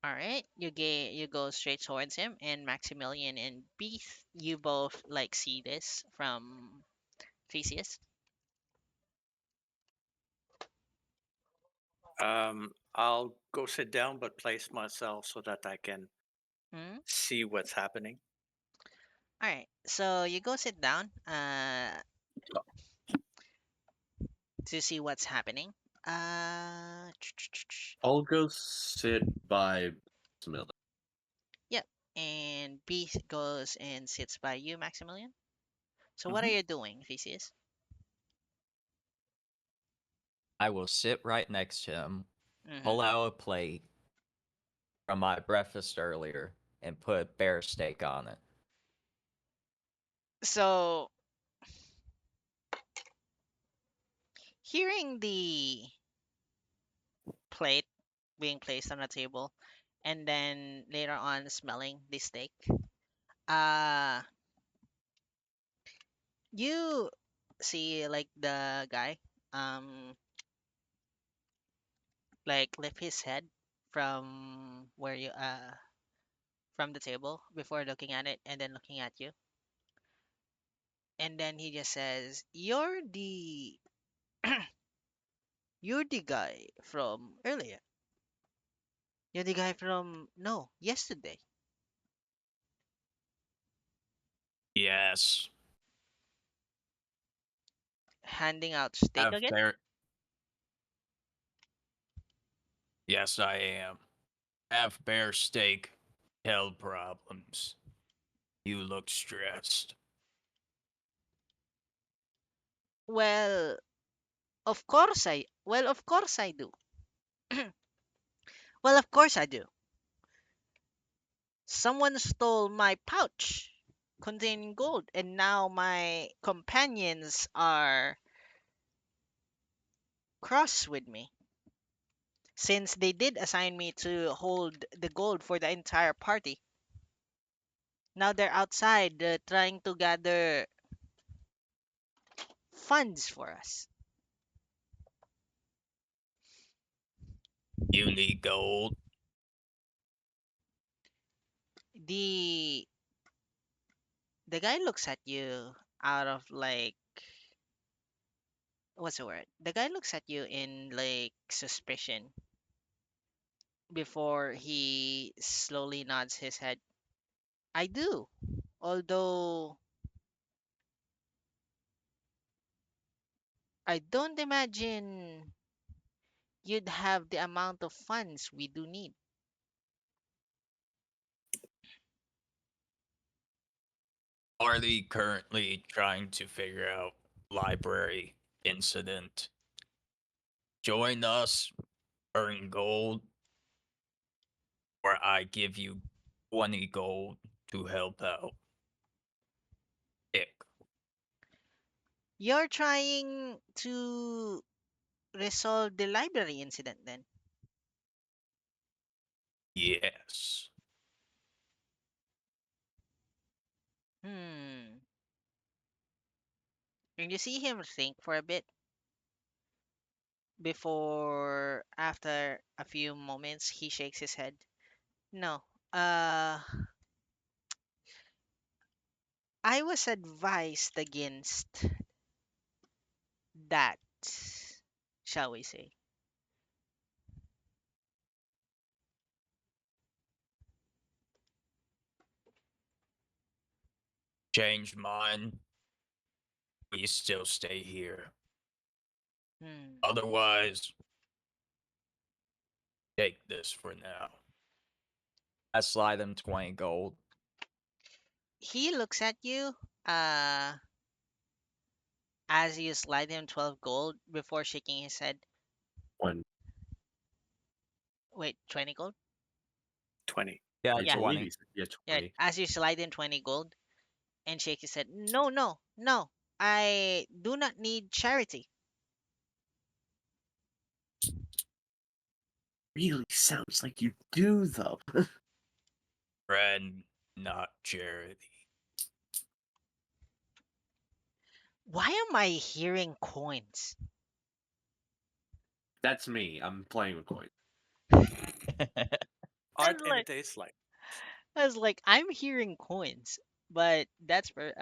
All right, you go straight towards him, and Maximilian and Beef, you both like see this from Theseus. I'll go sit down, but place myself so that I can Hmm? see what's happening. All right, so you go sit down to see what's happening. Uh, I'll go sit by Smiley. yep, and Beef goes and sits by you, Maximilian. So what are Hmm. you doing, Theseus? I will sit right next to him, Mm-hmm. pull out a plate from my breakfast earlier, and put bear steak on it. So hearing the plate being placed on the table, and then later on smelling the steak, uh, you see like the guy, um, like lift his head from where you from the table before looking at it, and then looking at you, and then he just says, "You're the you're the guy from earlier. You're the guy from no yesterday." Yes. Handing out steak Have again. bear. Yes, I am. Have bear steak. Health problems. You look stressed. Well, of course I do. Well, of course I do. Someone stole my pouch containing gold, and now my companions are cross with me since they did assign me to hold the gold for the entire party. Now they're outside trying to gather funds for us. You need gold. The the guy looks at you out of like, what's the word? The guy looks at you in like suspicion before he slowly nods his head. I do. Although I don't imagine you'd have the amount of funds we do need. Harley currently trying to figure out library incident. Join us, earn gold, or I give you 20 gold to help out. Pick. You're trying to resolve the library incident then. Yes. Hmm. And you see him think for a bit before, after a few moments, he shakes his head. No. Uh, I was advised against that, shall we say. Change mine. We still stay here. Hmm. Otherwise, take this for now. I slide him 20 gold. He looks at you uh, as you slide him 12 gold before shaking his head. One, Wait, 20 gold? 20. Yeah, I Yeah, believe 20. he said, yeah, yeah. 20. As you slide in 20 gold and shake his head. No, no, no. I do not need charity. Really sounds like you do, though. Friend, not charity. Why am I hearing coins? That's me. I'm playing with coins. I Art was like, imitates life. I'm hearing coins, but that's for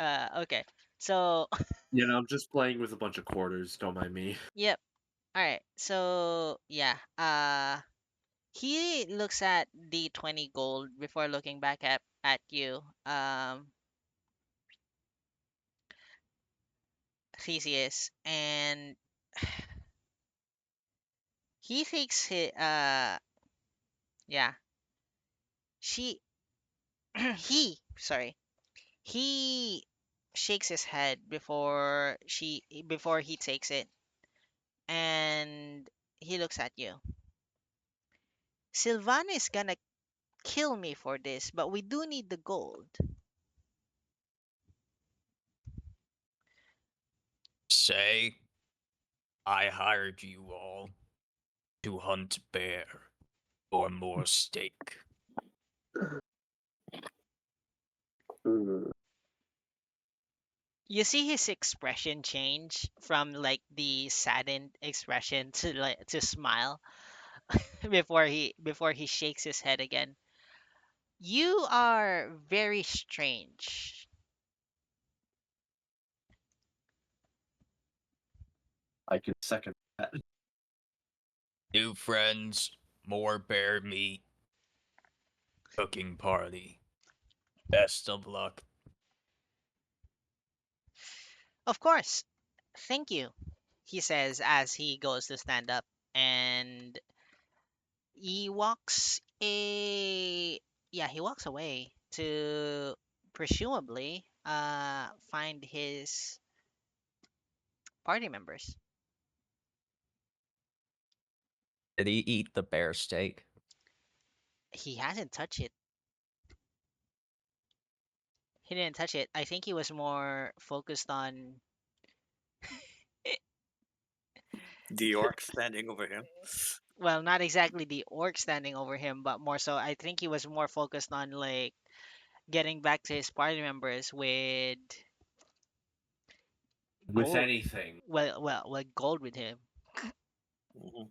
okay. So You know, I'm just playing with a bunch of quarters. Don't mind me. yep. All right. So yeah. He looks at the 20 gold before looking back at you. Theseus, and he takes his yeah. She he sorry. He shakes his head before he takes it, and he looks at you. Sylvana is gonna kill me for this, but we do need the gold. Say, I hired you all to hunt bear or more steak. You see his expression change from like the saddened expression to like to smile before he shakes his head again. You are very strange. I can second that. New friends, more bear meat, cooking party. Best of luck. Of course. Thank you, he says as he goes to stand up, and he walks a he walks away to presumably find his party members. Did he eat the bear steak? He hasn't touched it. He didn't touch it. I think he was more focused on The orc standing over him. well, not exactly the orc standing over him, but more so I think he was more focused on like getting back to his party members with With gold. anything. Well, gold with him. Mhm.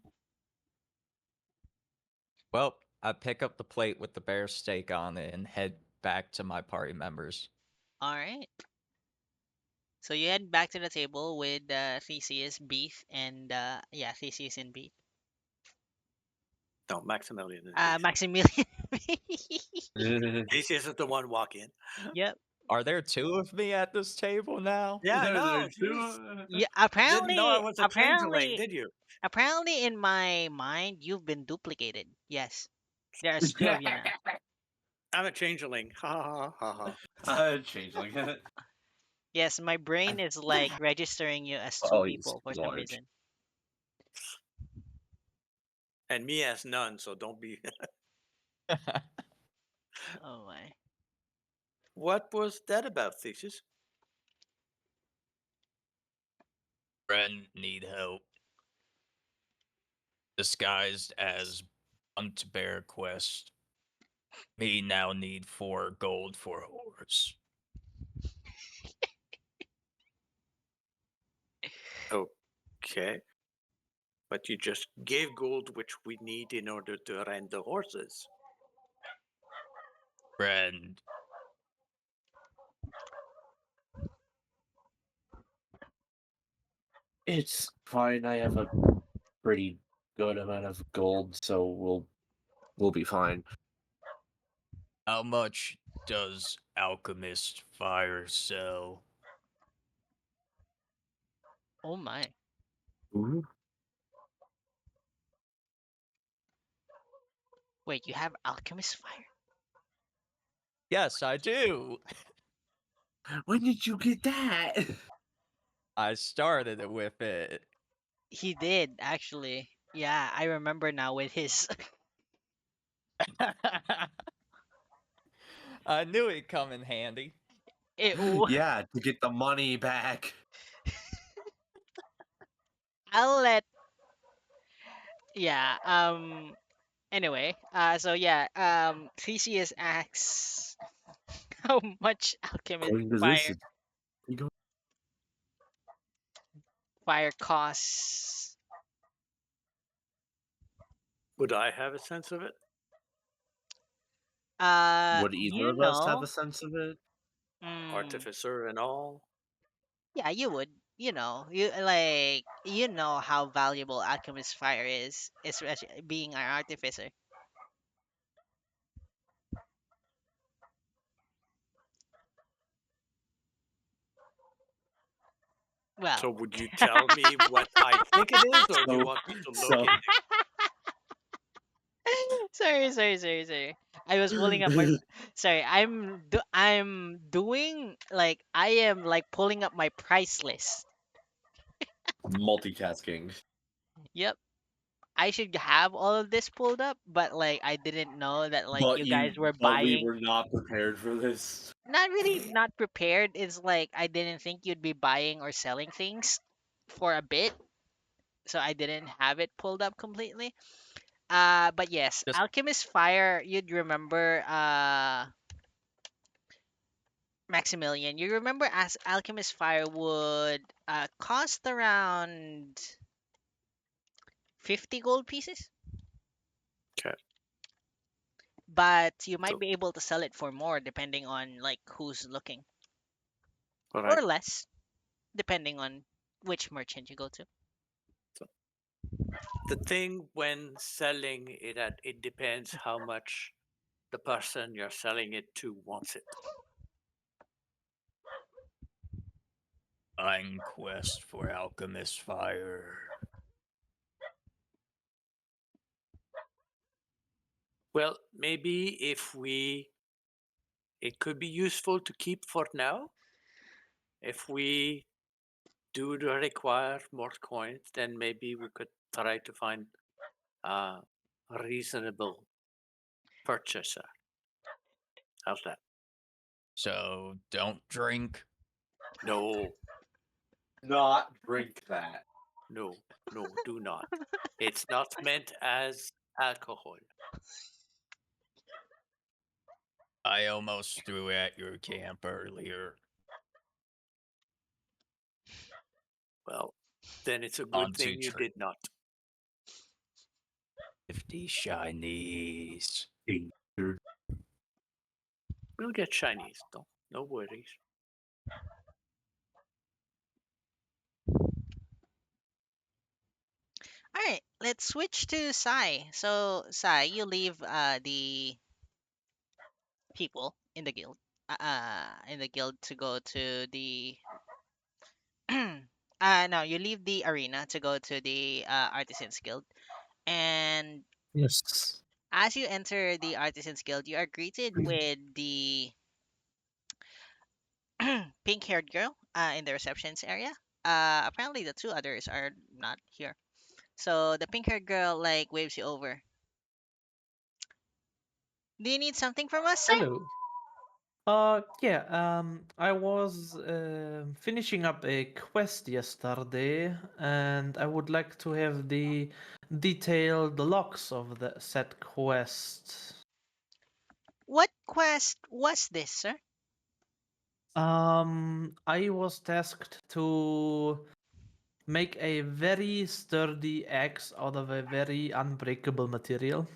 Well, I pick up the plate with the bear steak on it and head back to my party members. All right. So you head back to the table with Theseus, beef, and yeah, Theseus and beef. No, Maximilian and Beef. Maximilian. Theseus is the one walk in. Yep. Are there two of me at this table now? Yeah, no, Yeah. didn't know I was a changeling, did you? Apparently, in my mind, you've been duplicated. Yes. There's two of you now. I'm a changeling. Ha ha ha ha. Changeling. Yes, my brain is like registering you as two Oh, he's people for some large. reason. And me as none, so don't be. Oh my. What was that about, Theseus? Friend need help. Disguised as Bunt Bear Quest. Me now need 4 gold for horse. Okay. But you just gave gold, which we need in order to rent the horses. Friend, It's fine. I have a pretty good amount of gold, so we'll be fine. how much does Alchemist Fire sell? Oh my. Ooh. Wait, you have alchemist fire? Yes, I do. When did you get that? I started it with it. He did actually. Yeah, I remember now with his. I knew it'd come in handy. Ew. Yeah, to get the money back. I'll let. Yeah. Anyway. So yeah. Theseus asks how much alchemist According to this, fire you go. fire costs. Would I have a sense of it? Would either You of us have know. a sense of it? Mm, Artificer and all? yeah, you would. You know how valuable alchemist fire is, especially being an artificer. Well, So would you tell me what I think it is, or do you So, want me to look so it? sorry. I was pulling up my. Sorry, I'm doing like I am like pulling up my price list. multitasking. Yep, I should have all of this pulled up, but like I didn't know that like you guys were But we buying. were not prepared for this. Not really not prepared. It's like I didn't think you'd be buying or selling things for a bit, so I didn't have it pulled up completely. But yes, Just Alchemist Fire, you'd remember Maximilian. You remember as Alchemist Fire would cost around 50 gold pieces, Okay. but you might So, be able to sell it for more depending on like who's looking, all or right. less depending on which merchant you go to. So the thing when selling it, at it depends how much the person you're selling it to wants it. buying quest for Alchemist Fire. Well, maybe it could be useful to keep for now. If we do require more coins, then maybe we could try to find a reasonable purchaser. How's that? So don't drink. No, Not drink that. no, no, do not. It's not meant as alcohol. I almost threw at your camp earlier. Well, then it's a good On to thing you drink. did not. 50 shinies. Danger. We'll get shinies, though. No worries. All right, let's switch to Sai. So, Sai, you leave the people in the guild to go to the no, you leave the arena to go to the Artisans Guild. And Yes. as you enter the Artisans Guild, you are greeted with the pink-haired girl in the receptions area. Apparently the two others are not here. So the pink-haired girl like waves you over. Do you need something from us, sir? Hello. Yeah, I was finishing up a quest yesterday, and I would like to have the detailed logs of the said quest. What quest was this, sir? I was tasked to make a very sturdy axe out of a very unbreakable material.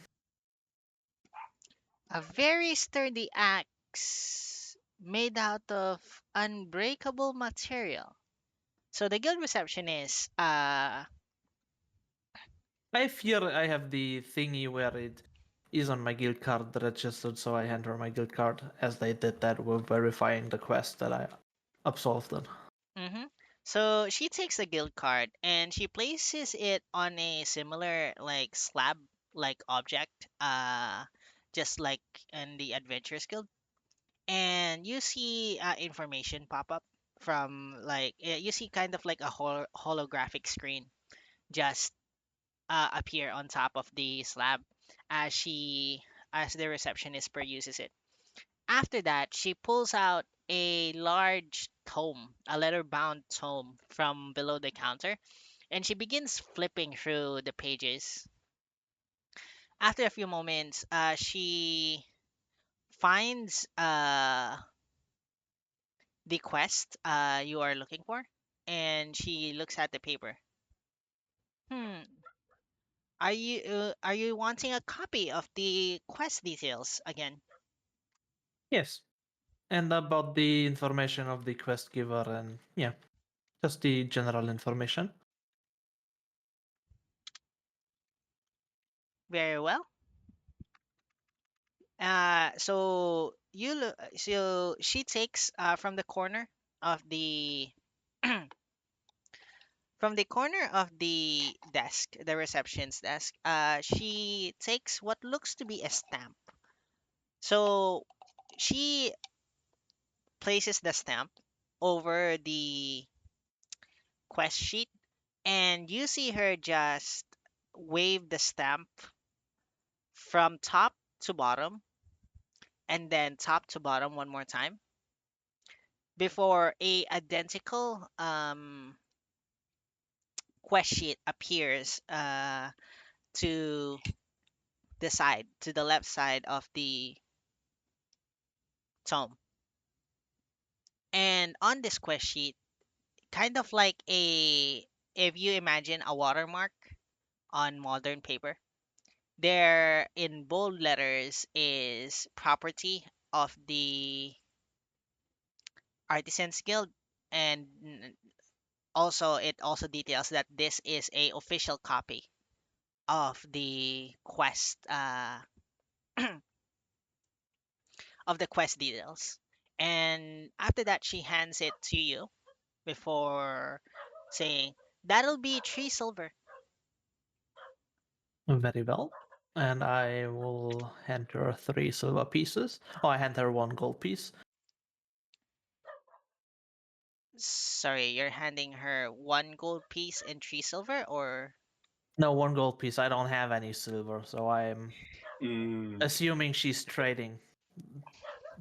A very sturdy axe made out of unbreakable material. So the guild receptionist, I fear I have the thingy where it is on my guild card registered, so I hand her my guild card as they did that with verifying the quest that I absolved them. mm-hmm. So she takes the guild card and she places it on a similar like slab like object, just like in the Adventurers Guild. And you see information pop up from like you see kind of like a holographic screen just appear on top of the slab as she as the receptionist peruses it. After that, she pulls out a large tome, a leather bound tome from below the counter, and she begins flipping through the pages. After a few moments, she finds the quest you are looking for, and she looks at the paper. Hmm. Are you wanting a copy of the quest details again? Yes. And about the information of the quest giver, and yeah, just the general information. Very well. So she takes from the corner of the from the corner of the desk, the reception's desk. She takes what looks to be a stamp. So she places the stamp over the quest sheet, and you see her just wave the stamp from top to bottom, and then top to bottom one more time before a identical quest sheet appears to the side, to the left side of the tome. And on this quest sheet, kind of like a, if you imagine a watermark on modern paper, there in bold letters is property of the Artisans Guild, and also it also details that this is a official copy of the quest of the quest details. And after that, she hands it to you before saying, "That'll be 3 silver." Very well. And I will hand her 3 silver pieces. Oh, I hand her 1 gold piece. Sorry, you're handing her 1 gold piece and 3 silver, or No, 1 gold piece. I don't have any silver, so I'm Mm. assuming she's trading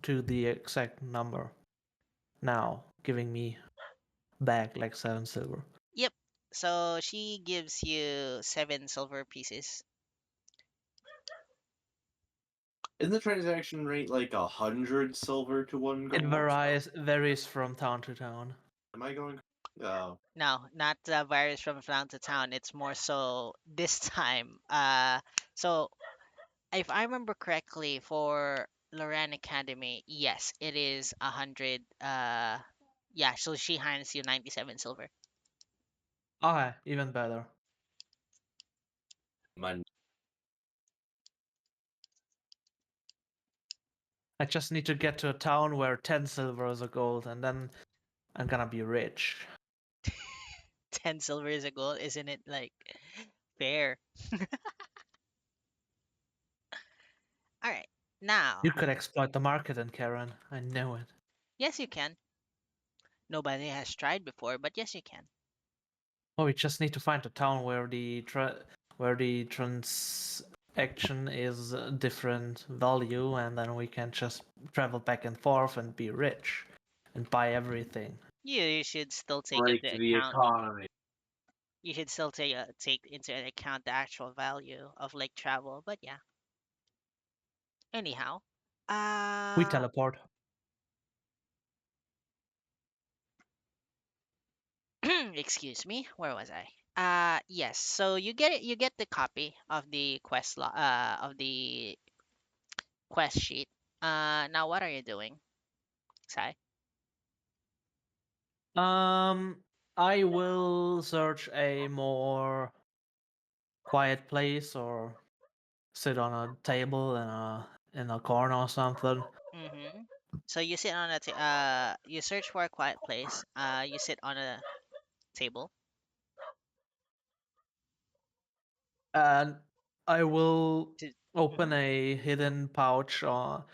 to the exact number now, giving me back like 7 silver. yep. So she gives you 7 silver pieces. Isn't the transaction rate like 100 silver to 1 It gold? varies from town to town. Am I going? No, not the virus from town to town. It's more so this time. So if I remember correctly, for Loran Academy, yes, it is 100. Yeah. So she hands you 97 silver. Okay, even better. Man, I just need to get to a town where 10 silver is a gold, and then I'm gonna be rich. 10 silver is a goal, isn't it? Like fair. All right. You Now, could exploit the market in Karen. I know it. yes, you can. Nobody has tried before, but yes, you can. Oh, we just need to find a town where the transaction is a different value, and then we can just travel back and forth and be rich and buy everything. You should still take break into the account. economy. You should still take into account the actual value of like travel. But yeah. Anyhow, We uh, teleport. excuse me. Where was I? Yes. So you get the copy of the of the quest sheet. Now what are you doing, Sai? Um, I will search a more quiet place or sit on a table in a corner or something. Mm-hmm. So you sit on you search for a quiet place. You sit on a table. And I will Mhm. open a hidden pouch or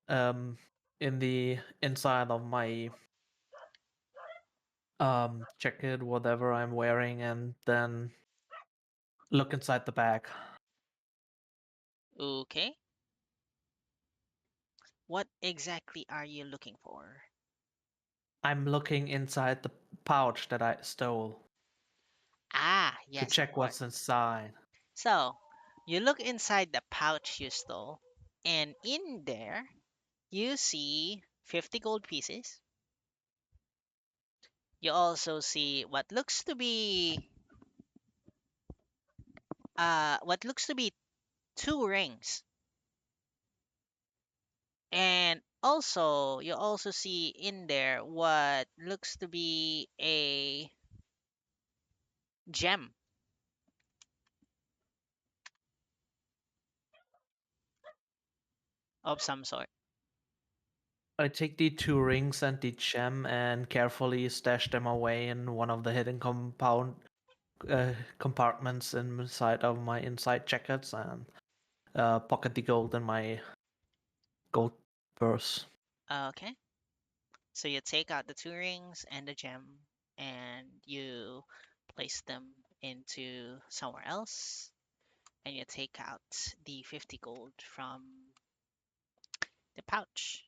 um in the inside of my jacket, whatever I'm wearing, and then look inside the bag. Okay. What exactly are you looking for? I'm looking inside the pouch that I stole Ah, to yes, of check course. what's inside. So, you look inside the pouch you stole, and in there, you see 50 gold pieces. You also see what looks to be two rings. And also, you also see in there what looks to be a gem of some sort. I take the two rings and the gem and carefully stash them away in one of the hidden compartments inside of my inside jackets and pocket the gold in my gold purse. Okay. So you take out the two rings and the gem and you place them into somewhere else and you take out the 50 gold from the pouch.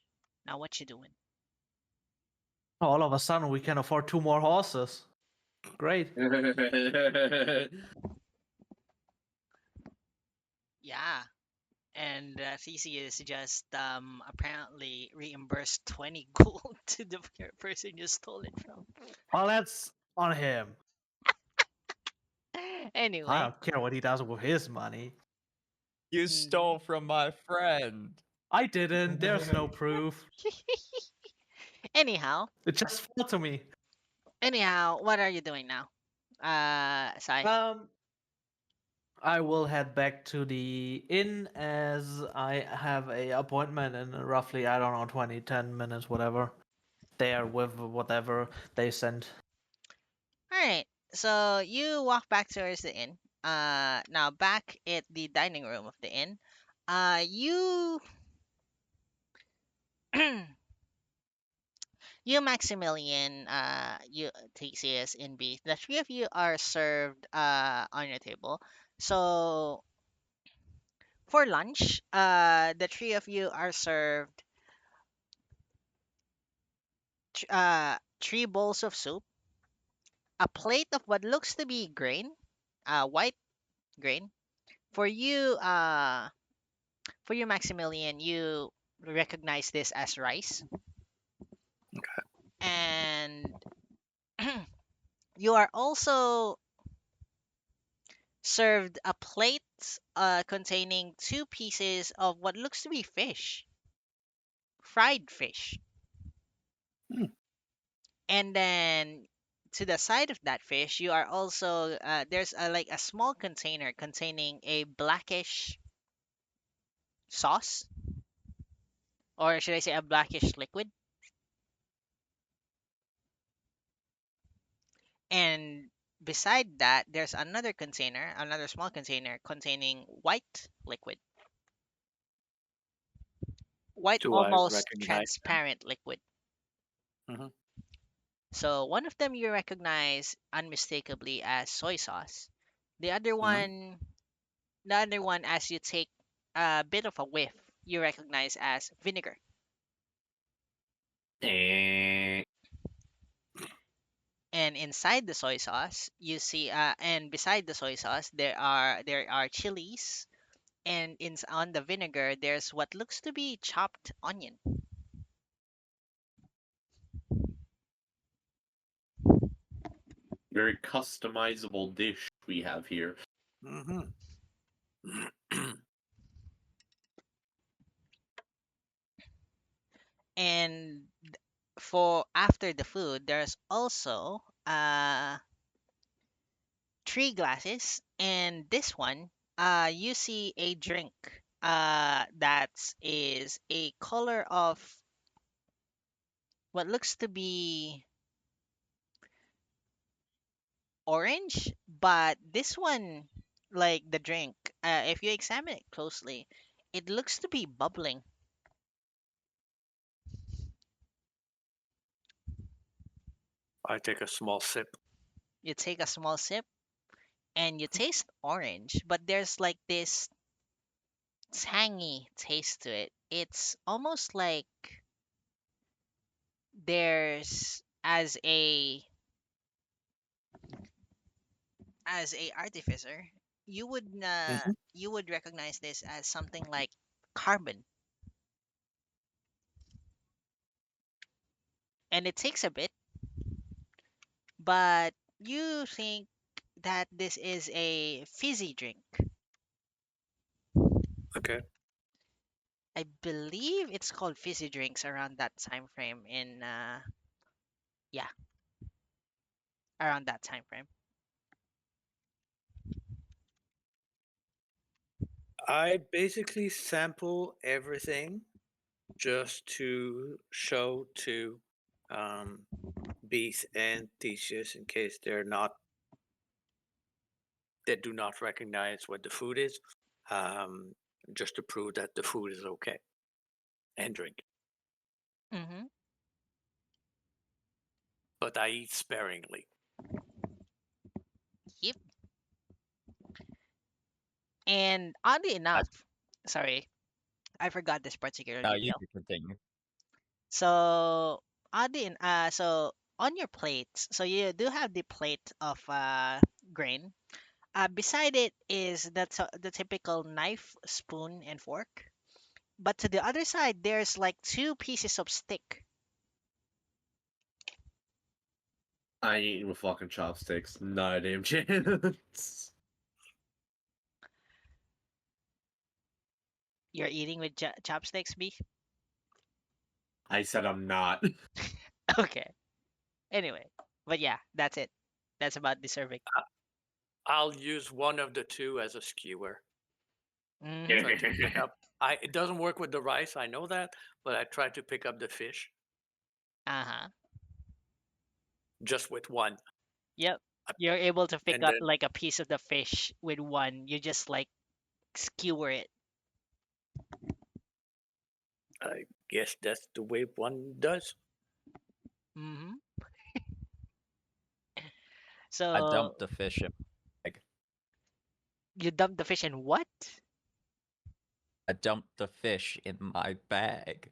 Now what you doing? All of a sudden, we can afford two more horses. Great. Yeah. And Theseus just apparently reimbursed 20 gold to the person you stole it from. Well, that's on him. I Anyway. don't care what he does with his money. You Mhm. stole from my friend. I didn't. There's no proof. Anyhow, It just fell to me. what are you doing now? Sai. Um, I will head back to the inn as I have a appointment in roughly, I don't know, 20, 10 minutes, whatever. There with whatever they sent. All right. So you walk back towards the inn. Now back at the dining room of the inn, you you Maximilian, you Theseus in B. The three of you are served on your table. So for lunch, the three of you are served three bowls of soup, a plate of what looks to be grain, white grain. For you, Maximilian, you recognize this as rice, and You are also served a plate containing two pieces of what looks to be fish, fried fish. Hmm. And then to the side of that fish, you are also there's like a small container containing a blackish sauce, or should I say a blackish liquid. And beside that, there's another container, another small container containing white liquid, white Do I almost recognize them? transparent liquid. Hmm. So one of them you recognize unmistakably as soy sauce. The other Hmm. one, the other one, as you take a bit of a whiff, you recognize as vinegar. Eh. And inside the soy sauce, you see, and beside the soy sauce, there are chilies, and on the vinegar, there's what looks to be chopped onion. Very customizable dish we have here. Hmm. And for after the food, there's also three glasses, and this one, you see a drink that is a color of what looks to be orange, but this one, like the drink, if you examine it closely, it looks to be bubbling. I take a small sip. You take a small sip and you taste orange, but there's like this tangy taste to it. It's almost like there's as a artificer, Hmm. you would recognize this as something like carbon, and it takes a bit, but you think that this is a fizzy drink. Okay. I believe it's called fizzy drinks around that time frame in yeah, around that time frame. I basically sample everything just to show to um, Beast and Theseus in case they do not recognize what the food is, um, just to prove that the food is okay and drink. Mm-hmm. But I eat sparingly. Yep. And oddly I, enough, sorry, I forgot this particular no, you detail. can continue. So so on your plates, so you do have the plate of grain. Beside it is the typical knife, spoon, and fork. But to the other side, there's like two pieces of stick. I ain't eating with fucking chopsticks. Not a damn chance. You're eating with chopsticks, B? I said I'm not. Okay. Anyway, but yeah, that's it. That's about the serving. I'll use one of the two as a skewer. Mm-hmm. Try to pick up. It doesn't work with the rice, I know that, but I try to pick up the fish Uh-huh. just with one. Yep. Uh, You're able to pick And up then like a piece of the fish with one. You just like skewer it. I guess that's the way one does. Mm-hmm. I So dumped the fish in my bag. you dump the fish in what? I dumped the fish in my bag.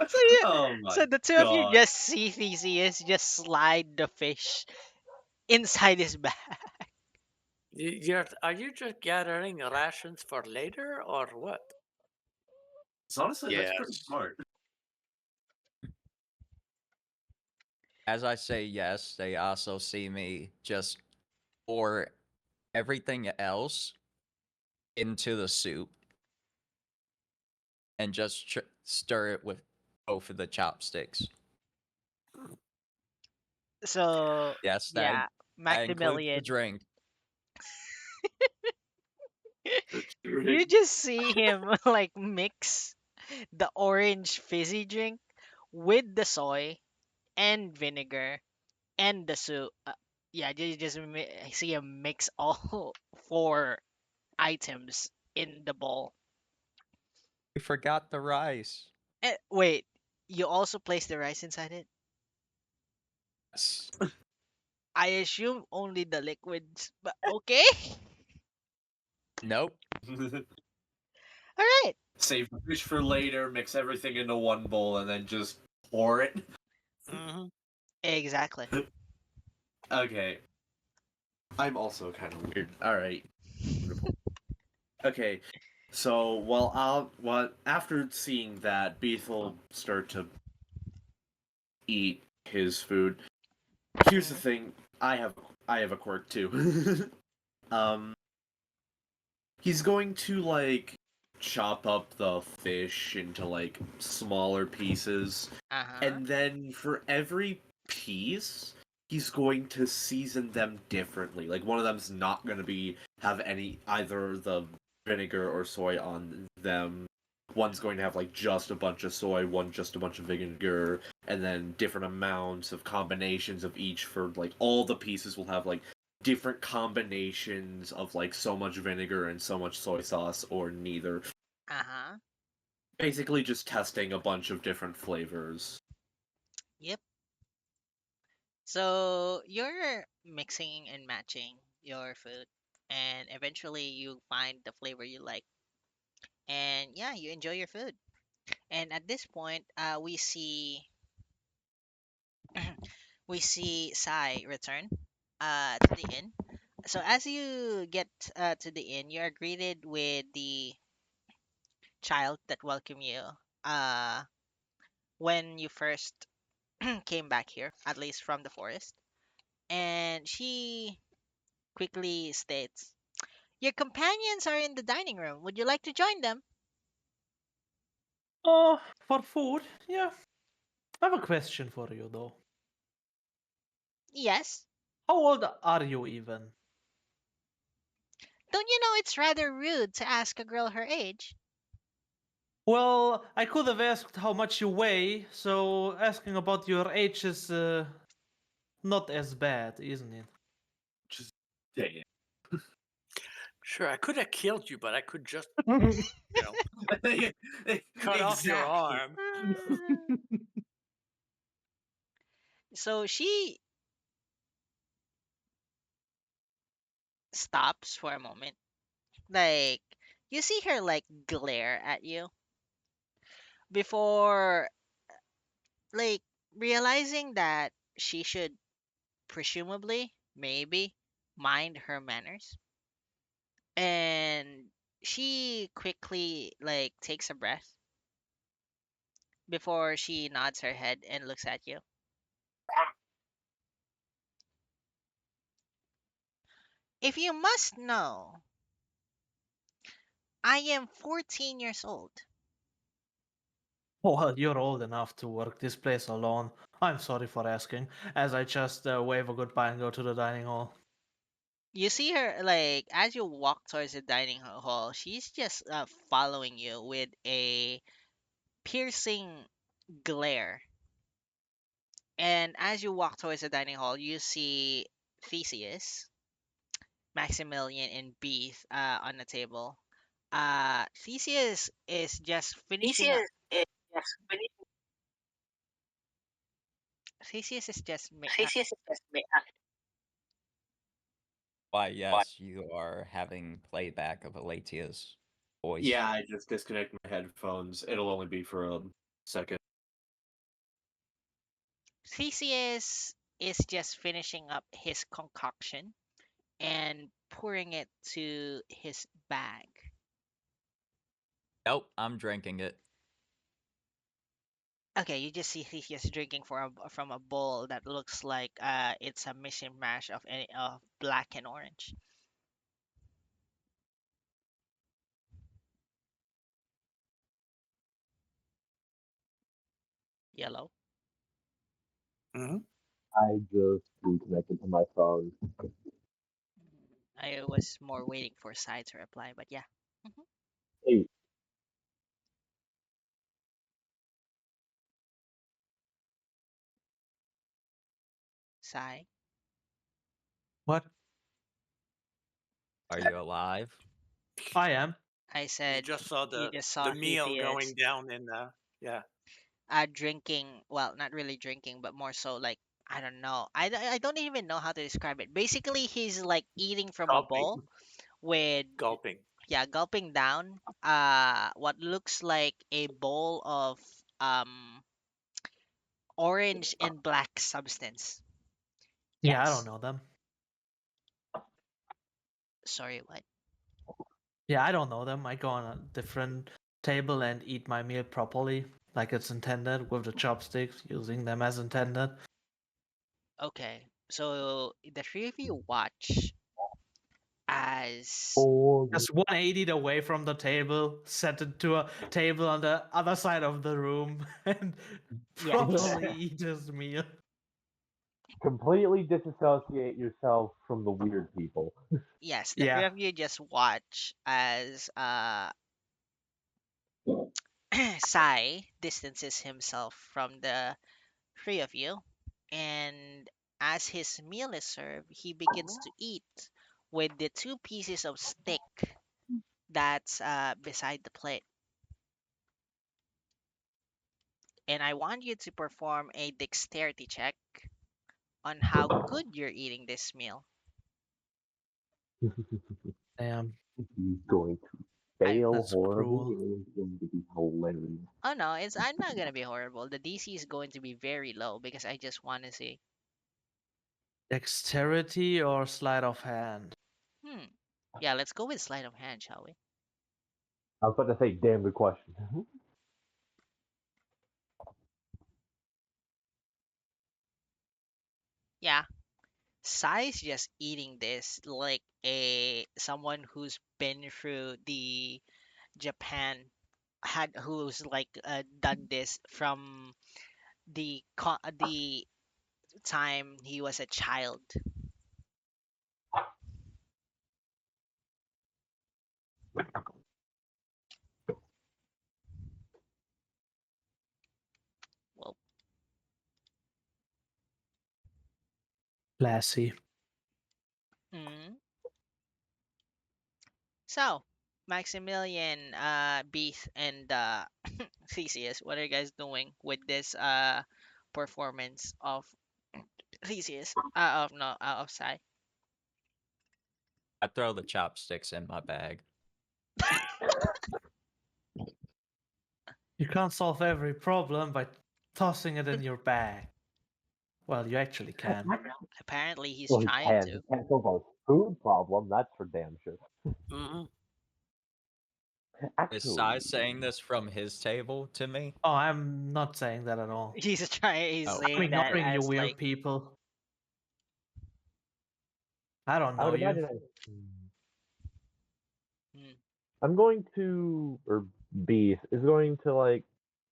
So you, Oh my so the two of you god. just see Theseus just slide the fish inside his bag. Are you just gathering rations for later or what? So honestly, that's pretty Yes. smart. As I say yes, they also see me just pour everything else into the soup and just stir it with both of the chopsticks. So Yes, yeah, that includes the Maximilian, drink. you just see him like mix the orange fizzy drink with the soy and vinegar and the soup. Yeah, you just see him mix all four items in the bowl. We forgot the rice. Wait, you also place the rice inside it? Yes. I assume only the liquids, but okay. Nope. All right. Save the fish for later, mix everything into one bowl, and then just pour it. Hmm. Exactly. Okay. I'm also kind of weird. Alright. Okay. So, after seeing that, Beef will start to eat his food. Here's the Mhm. thing, I have a quirk too. um he's going to like chop up the fish into like smaller pieces, Uh-huh. and then for every piece he's going to season them differently. Like one of them's not going to be have any either the vinegar or soy on them. One's going to have like just a bunch of soy, one just a bunch of vinegar, and then different amounts of combinations of each. For like all the pieces will have like different combinations of like so much vinegar and so much soy sauce, or neither. Uh-huh. Basically just testing a bunch of different flavors. Yep. So you're mixing and matching your food, and eventually you find the flavor you like, and yeah, you enjoy your food. And at this point, we see Sai return to the inn. So as you get to the inn, you are greeted with the child that welcomed you uh when you first came back here, at least from the forest. And she quickly states, "Your companions are in the dining room. Would you like to join them?" Oh, for food? Yeah. I have a question for you though. "Yes." How old are you even? "Don't you know it's rather rude to ask a girl her age?" Well, I could have asked how much you weigh, so asking about your age is not as bad, isn't it? Just damn. Sure, I could have killed you, but I could just, you know, cut off your Exactly. arm. So she stops for a moment. Like, you see her like glare at you before like realizing that she should presumably maybe mind her manners. And she quickly like takes a breath before she nods her head and looks at you. "If you must know, I am 14 years old." Well, you're old enough to work this place alone. I'm sorry for asking, as I just wave a goodbye and go to the dining hall. You see her like as you walk towards the dining hall, she's just following you with a piercing glare. And as you walk towards the dining hall, you see Theseus, Maximilian, and Beef on the table. Theseus is just finishing up. Theseus is just finished. Theseus is just Theseus is just Why, yes, you are having playback of Aletia's voice. Yeah, I just disconnect my headphones. It'll only be for a second. Theseus is just finishing up his concoction and pouring it to his bag. Nope, I'm drinking it. Okay, you just see Theseus drinking from a bowl that looks like it's a mishmash of any of black and orange. Yellow. Hmm. I just reconnected to my phone. I was more waiting for Sai to reply, but yeah. Hmm. Hey, Sai, What? Are you alive? I am. I You said just saw you the just the saw meal Theseus going down in the yeah drinking. Well, not really drinking, but more so like I don't know. I don't even know how to describe it. Basically, he's like eating from a gulping bowl with gulping. yeah, gulping down what looks like a bowl of um orange and black substance. Yeah, I don't Yes. know them. Sorry, what? Yeah, I don't know them. I go on a different table and eat my meal properly, like it's intended, with the chopsticks, using them as intended. Okay. So the three of you watch as for Just 180 away from the table, set it to a table on the other side of the room, and yes. properly eat his meal. completely disassociate yourself from the weird people. Yes, the three Yeah, of you just watch as Sai distances himself from the three of you, and as his meal is served, he begins to eat with the two pieces of stick that's beside the plate. And I want you to perform a dexterity check on how good you're eating this meal. damn, He's going to I fail that's horribly, cruel. and it's going to be hilarious. Oh no, it's I'm not gonna be horrible. The DC is going to be very low because I just want to see. Dexterity or sleight of hand? Hmm. Yeah, let's go with sleight of hand, shall we? I was about to say, damn good question. Yeah. Sai's just eating this like a someone who's been through the Japan had who's like done this from the time he was a child. Well, Classy. mm. So Maximilian, Beast, and Theseus, what are you guys doing with this performance of Theseus? Of no, of Sai. I throw the chopsticks in my bag. You can't solve every problem by tossing it in your bag. Well, you actually can. Apparently, he's Well, he trying can. to. He can't solve a food problem. That's for damn sure. Hmm. Is Actually, Sai saying this from his table to me? Oh, I'm not saying that at all. He's trying. He's Oh, I'm saying that ignoring you, as weird like, people. I don't I know would you. imagine hmm, I'm going to, or Beast is going to like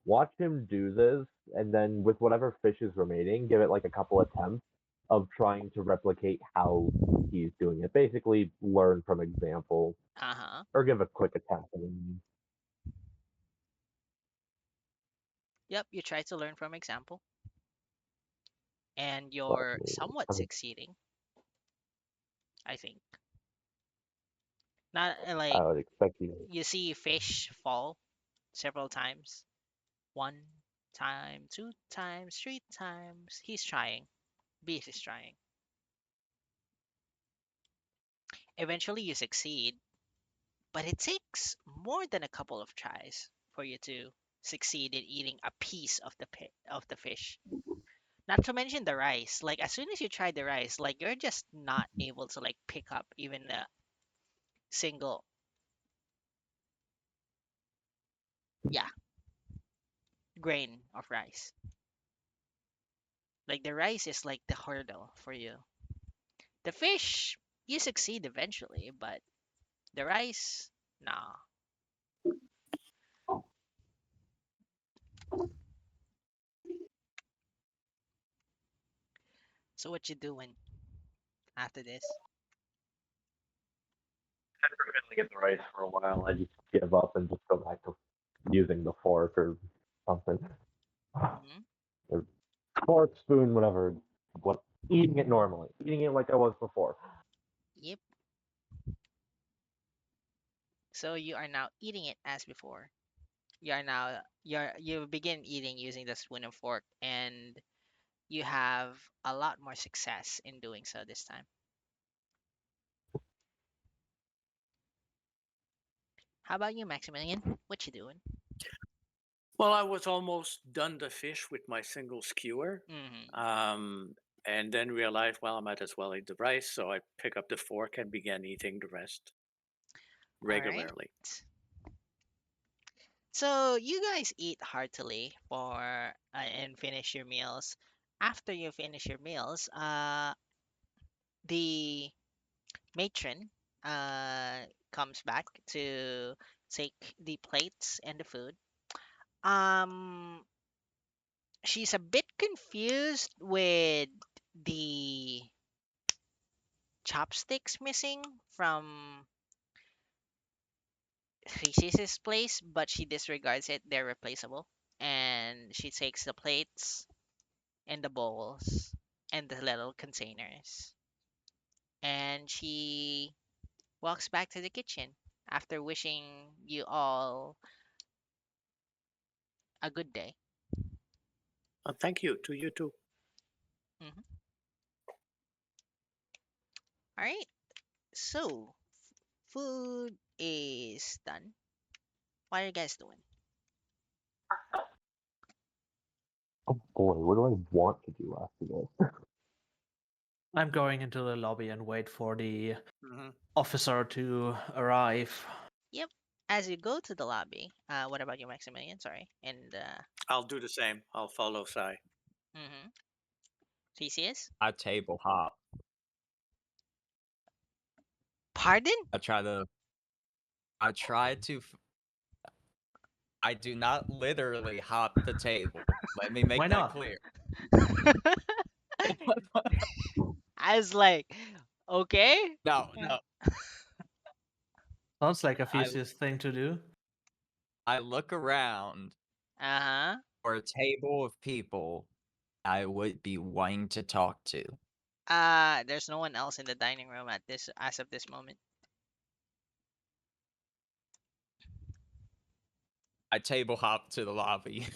watch him do this, and then with whatever fish is remaining, give it like a couple attempts of trying to replicate how he's doing it. Basically, learn from example, uh-huh. or give a quick attempt. I mean, Yep, you try to learn from example, and but you're somewhat succeeding. I think. Not I like would expect you. you see fish fall several times. One time, two times, three times. He's trying. Beast is trying. Eventually, you succeed, but it takes more than a couple of tries for you to succeed in eating a piece of of the fish. Not to mention the rice. Like as soon as you try the rice, like you're just not able to like pick up even a single. Yeah, grain of rice. Like the rice is like the hurdle for you. The fish, you succeed eventually, but the rice, nah. So what you doing after this? After failing at the rice for a while, I just give up and just go back to using the fork or something. Hmm. Or fork, spoon, whatever. What eating it normally, eating it like I was before. Yep. So you are now eating it as before. You begin eating using the spoon and fork, and you have a lot more success in doing so this time. How about you, Maximilian? What you doing? Well, I was almost done the fish with my single skewer, Hmm. um, and then realized, well, I might as well eat the rice. So I pick up the fork and began eating the rest All right. regularly. So you guys eat heartily for and finish your meals. After you finish your meals, the matron uh comes back to take the plates and the food. Um, she's a bit confused with the chopsticks missing from Theseus's place, but she disregards it. They're replaceable, and she takes the plates and the bowls and the little containers, and she walks back to the kitchen after wishing you all a good day. Thank you to you too. Hmm. All right, so food is done. What are you guys doing? Oh boy, what do I want to do after this? I'm going into the lobby and wait for the Hmm. officer to arrive. Yep. As you go to the lobby, what about you, Maximilian? Sorry, and I'll do the same. I'll follow Sai. mm-hmm. Theseus. I table hop. Pardon? I try to. I try to. I do not literally hop the table. Let me Why make that not? clear. I was like, okay. No, no. Sounds like a I Theseus thing to do. I look around Uh huh. for a table of people I would be wanting to talk to. There's no one else in the dining room at this as of this moment. I table hop to the lobby.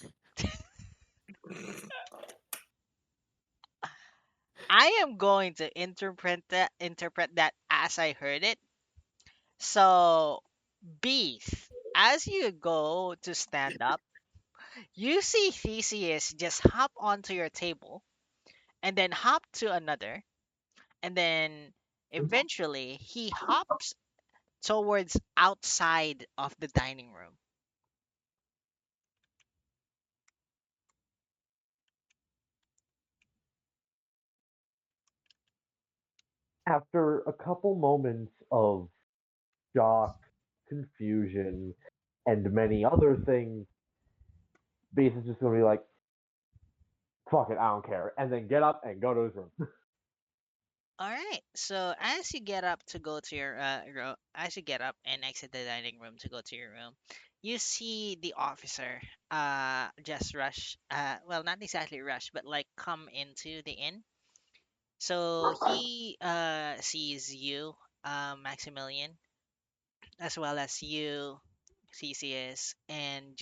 I am going to interpret that as I heard it. So, Beef, as you go to stand up, you see Theseus just hop onto your table and then hop to another, and then eventually he hops towards outside of the dining room. After a couple moments of shock, confusion, and many other things, Base is just gonna be like, fuck it, I don't care, and then get up and go to his room. All right. So as you get up to go to your as you get up and exit the dining room to go to your room, you see the officer just rush well, not exactly rush, but like come into the inn. So he sees you, Maximilian, as well as you, Theseus, and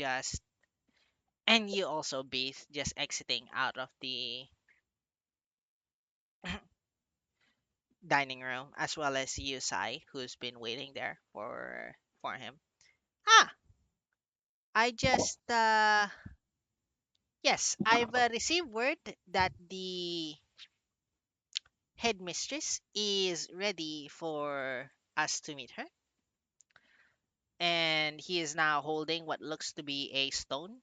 you also, Beast, just exiting out of the dining room, as well as you, Sai, who's been waiting there for him. Ah, I just yes, I've received word that the headmistress is ready for us to meet her, and he is now holding what looks to be a stone.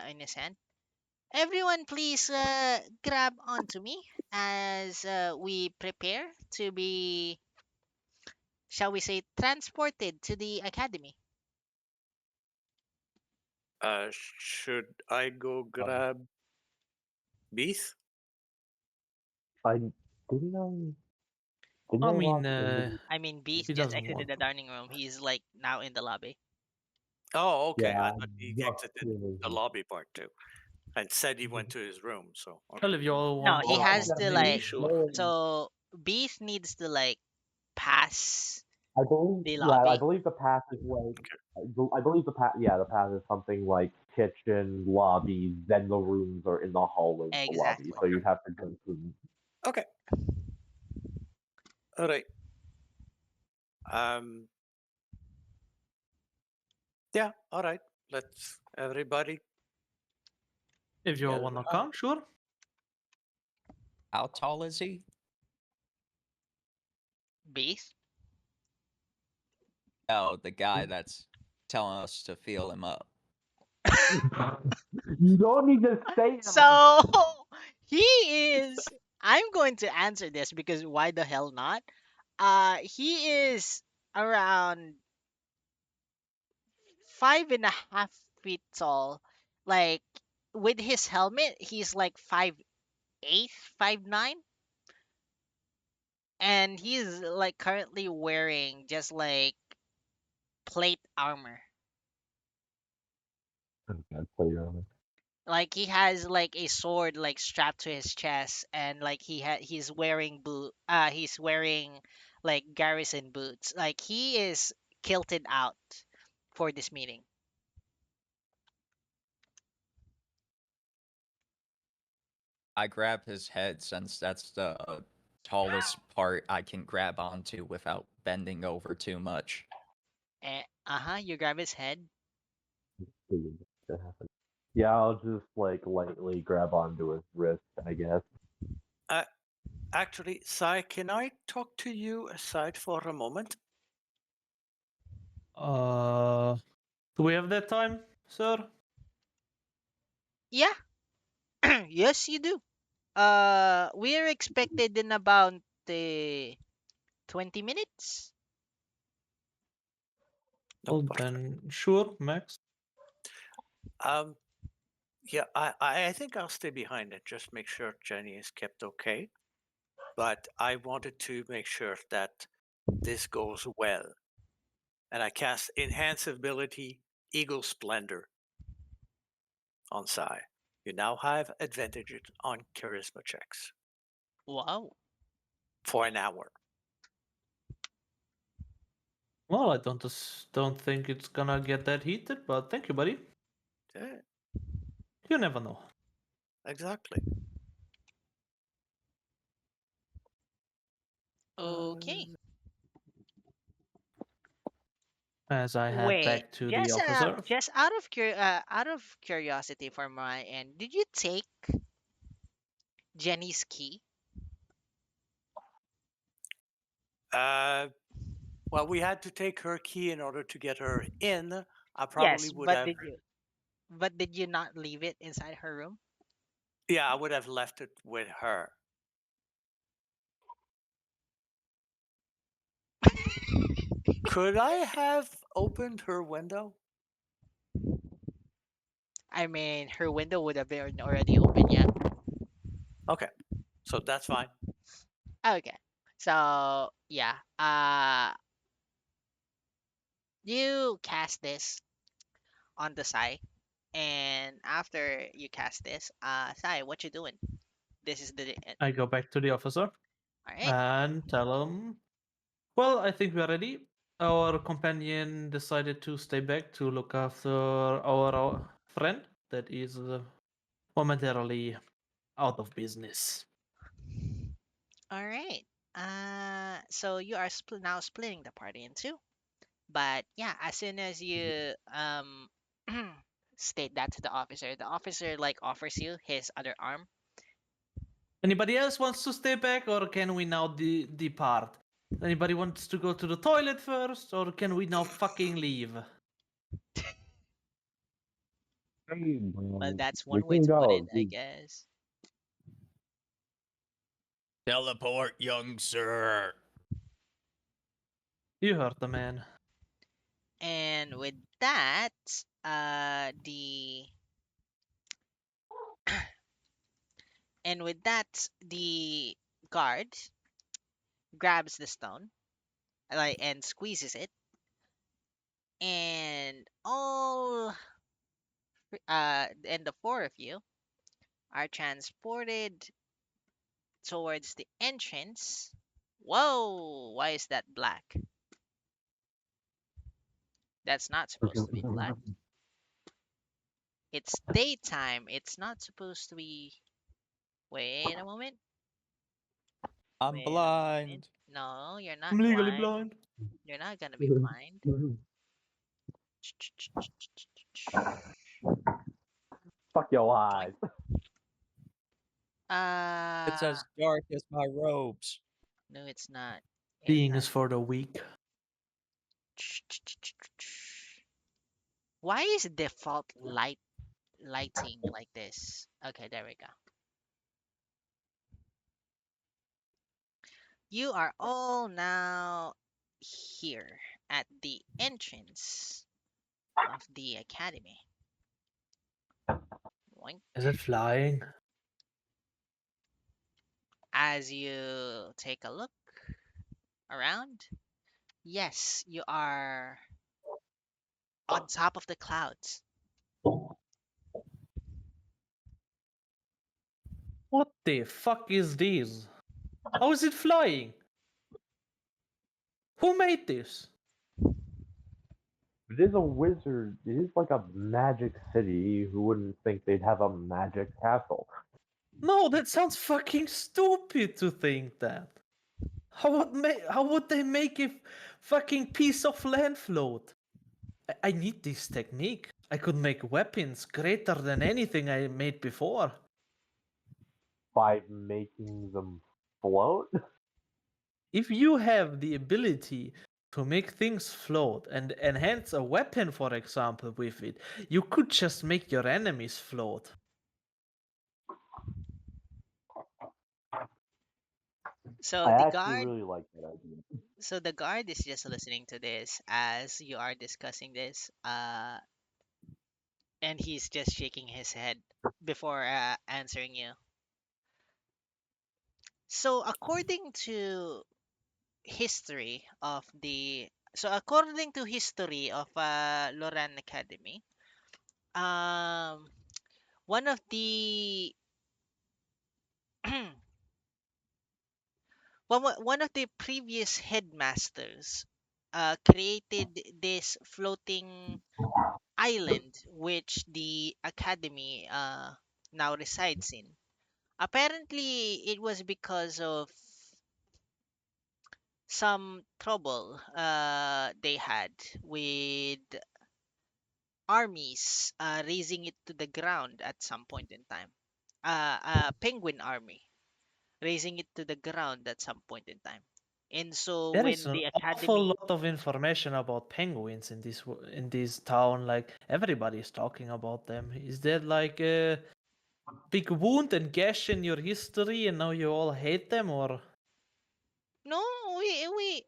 in his hand. Everyone, please grab onto me as we prepare to be, shall we say, transported to the academy. Should I go grab Beef? I didn't I didn't I I mean, lock in I mean, Beast he just doesn't exited want the to. dining room. He's like now in the lobby. Oh, okay. I yeah, thought he just exited the lobby part too, and said he went to his room. So okay. Well, if you all No, want he to well, has yeah, to accompany me, like. sure. So Beast needs to like pass I believe the yeah, I lobby. believe the path is like Okay. I believe the path is something like kitchen, lobby, then the rooms are in the hallway of the lobby. Exactly. So you'd have to go through. Okay. All right. Um. Yeah. All right. Let's everybody If you all gather want to around. come, sure. How tall is he? Beast. Oh, the guy that's telling us to feel him up. You don't need to say it like So he is. I'm going to answer this because why the hell not? He is around 5.5 feet tall. Like with his helmet, he's like 5'8", 5'9", and he's like currently wearing just like plate armor. that. Play your own. Like he has like a sword like strapped to his chest, and like he's wearing he's wearing like garrison boots. Like he is kilted out for this meeting. I grab his head since that's the tallest part I can grab onto without bending over too much. And you grab his head. Figured that could happen. Yeah, I'll just like lightly grab onto his wrist, I guess. Uh, actually, Sai, can I talk to you aside for a moment? Uh, do we have that time, sir? Yeah, yes, you do. We are expected in about 20 minutes. No, Well, perfect. then, sure, Max. Um. Yeah, I think I'll stay behind and just make sure Jenny is kept okay. But I wanted to make sure that this goes well. And I cast Enhance Ability Eagle Splendor on Sai. You now have advantages on charisma checks Wow. for an hour. Well, I don't think it's gonna get that heated, but thank you, buddy. Yeah, You never know. exactly. Okay. As I head Wait, back to the officer. just out of curiosity for my end, did you take Jenny's key? Uh, well, we had to take her key in order to get her in. I probably Yes, would have, but did you not leave it inside her room? yeah, I would have left it with her. Could I have opened her window? I mean, her window would have been already open, yeah. Okay, so that's fine. Okay. So, yeah. You cast this on the Sai, and after you cast this, Sai, what you doing? This is the I go back to the officer all right. and tell him, well, I think we are ready. Our companion decided to stay back to look after our friend that is momentarily out of business. All right. So you are now splitting the party in two. But yeah, as soon as you state that to the officer like offers you his other arm. Anybody else wants to stay back, or can we now depart? Anybody wants to go to the toilet first, or can we now fucking leave? Hey, Well, that's we one way can to put it, go. I guess. Teleport, young sir. You heard the man. And with that, the the guard grabs the stone, like, and squeezes it, and and the four of you are transported towards the entrance. Whoa! Why is that black? That's not supposed to be black. It's daytime. It's not supposed to be. Wait a moment. I'm Wait a moment. blind. No, you're not I'm legally blind. blind. You're not gonna be blind. Fuck your Boink. eyes. It's Uh, as dark as my robes. no, it's not. It's Seeing not. is for the weak. Why is default lighting like this? Okay, there we go. You are all now here at the entrance of the academy. Boink. Is it flying? As you take a look around, yes, you are on top of the clouds. What the fuck is this? How is it flying? Who made this? It is a wizard. It is like a magic city. Who wouldn't think they'd have a magic castle? No, that sounds fucking stupid to think that. How would they make a fucking piece of land float? I need this technique. I could make weapons greater than anything I made before. By making them float? If you have the ability to make things float and enhance a weapon, for example, with it, you could just make your enemies float. So I the actually guard, really like that idea. so the guard is just listening to this as you are discussing this, and he's just shaking his head before answering you. So history of the according to history of Loran Academy, um, one of the one of the previous headmasters created this floating island which the academy now resides in. Apparently, it was because of some trouble they had with armies raising it to the ground at some point in time. Penguin army raising it to the ground at some point in time. And so There is when an the awful academy, lot of information about penguins in in this town. Like everybody is talking about them. Is there like a big wound and gash in your history, and now you all hate them, or no, we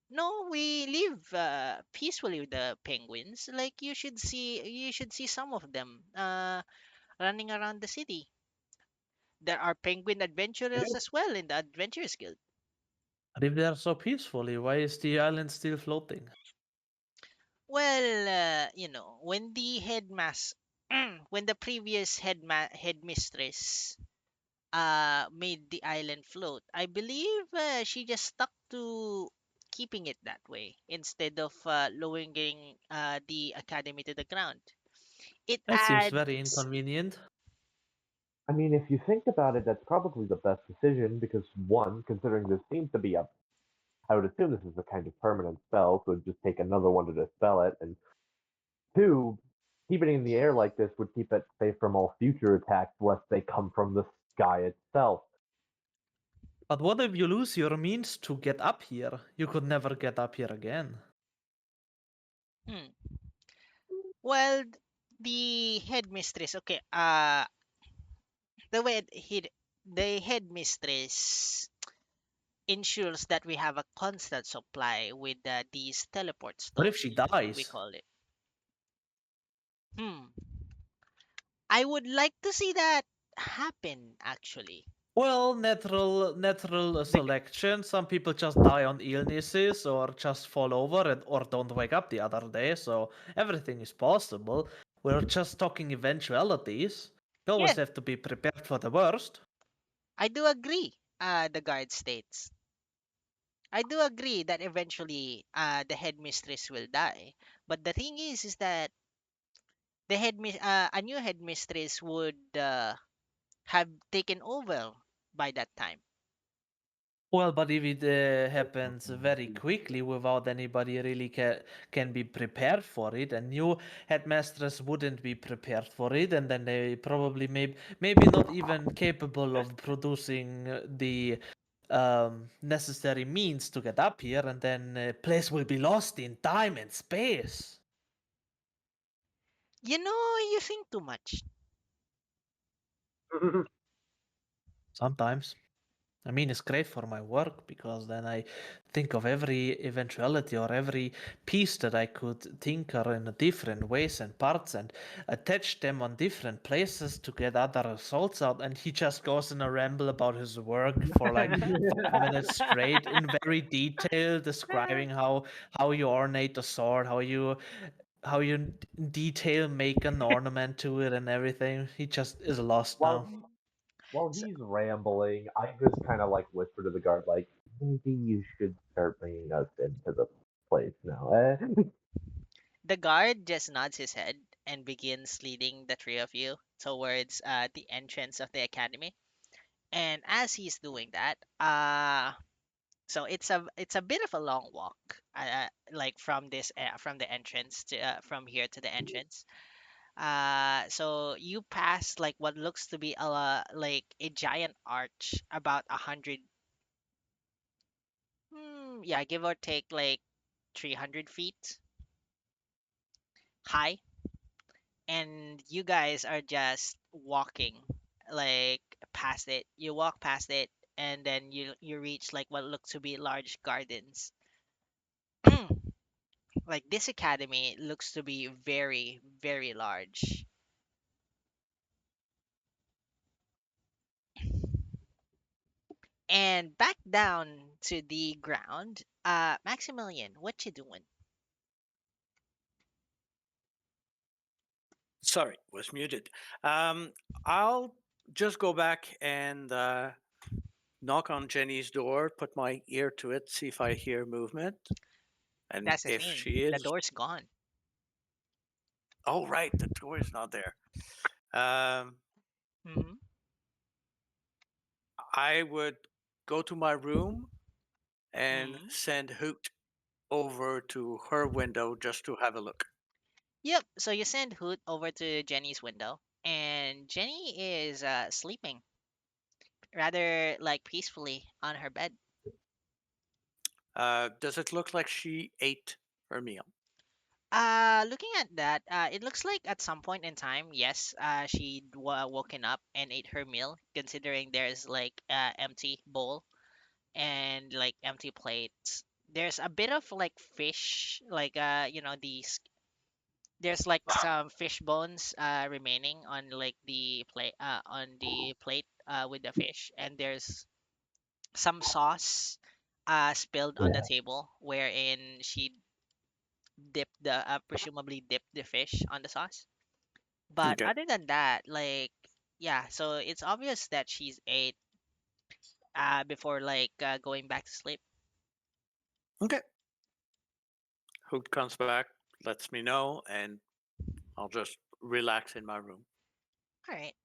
no, we live peacefully with the penguins. Like you should see some of them running around the city. There are penguin adventurers as well in the Adventurers Guild. if they are so peacefully, why is the island still floating? Well, when the when the previous headmistress made the island float, I believe she just stuck to keeping it that way instead of lowering the academy to the ground. It That seems very adds inconvenient. I mean, if you think about it, that's probably the best decision because one, considering this seems to be a, I would assume this is a kind of permanent spell, so it'd just take another one to dispel it, and two, keeping it in the air like this would keep it safe from all future attacks, lest they come from the sky itself. But what if you lose your means to get up here? You could never get up here again. hmm, Well, the headmistress. Okay. The way the headmistress ensures that we have a constant supply with these teleport What if stones. she We dies? call it. Hmm. I would like to see that happen. Actually. Well, natural Bec- selection. Some people just die on illnesses or just fall over or don't wake up the other day. So everything is possible. We're just talking eventualities. You always Yes, have to be prepared for the worst. I do agree. The guard states. I do agree that eventually the headmistress will die. But the thing is that a new headmistress would have taken over by that time. Well, but if it happens very quickly without anybody really can be prepared for it, and new headmasters wouldn't be prepared for it, and then they probably maybe not even capable of producing the necessary means to get up here, and then place will be lost in time and space. You think too much. Sometimes. I mean, it's great for my work because then I think of every eventuality or every piece that I could tinker in different ways and parts and attach them on different places to get other results out. And he just goes in a ramble about his work for like 5 minutes straight in very detail, describing how you ornate a sword, how you detail make an ornament to it and everything. He just is lost while now. he while So he's rambling, I just kind of like whisper to the guard, like, maybe you should start bringing us into the place now. the guard just nods his head and begins leading the three of you towards the entrance of the academy. And as he's doing that, so it's a bit of a long walk, like from the entrance to from here to the entrance. So you pass like what looks to be like a giant arch about 100, yeah, give or take like 300 feet high, and you guys are just walking like past it. You walk past it, and then you reach like what look to be large gardens. Like this academy looks to be very, very large. And back down to the ground, Maximilian, what you doing? Sorry, was muted. I'll just go back and knock on Jenny's door, put my ear to it, see if I hear movement, and That's the if thing. she The is, door's gone. oh right, the door is not there. Um, Hmm. I would go to my room and Hmm. send Hoot over to her window just to have a look. Yep. So you send Hoot over to Jenny's window, and Jenny is sleeping rather like peacefully on her bed. Does it look like she ate her meal? Looking at that, it looks like at some point in time, yes, she woken up and ate her meal. Considering there's like empty bowl and like empty plates. There's a bit of like fish, like these. There's like some fish bones remaining on like the plate with the fish, and there's some sauce spilled on the Yeah. table wherein she presumably dipped the fish on the sauce. But Okay. other than that, like, yeah, so it's obvious that she's ate before like going back to sleep. Okay. Hoot comes back, lets me know, and I'll just relax in my room. All right.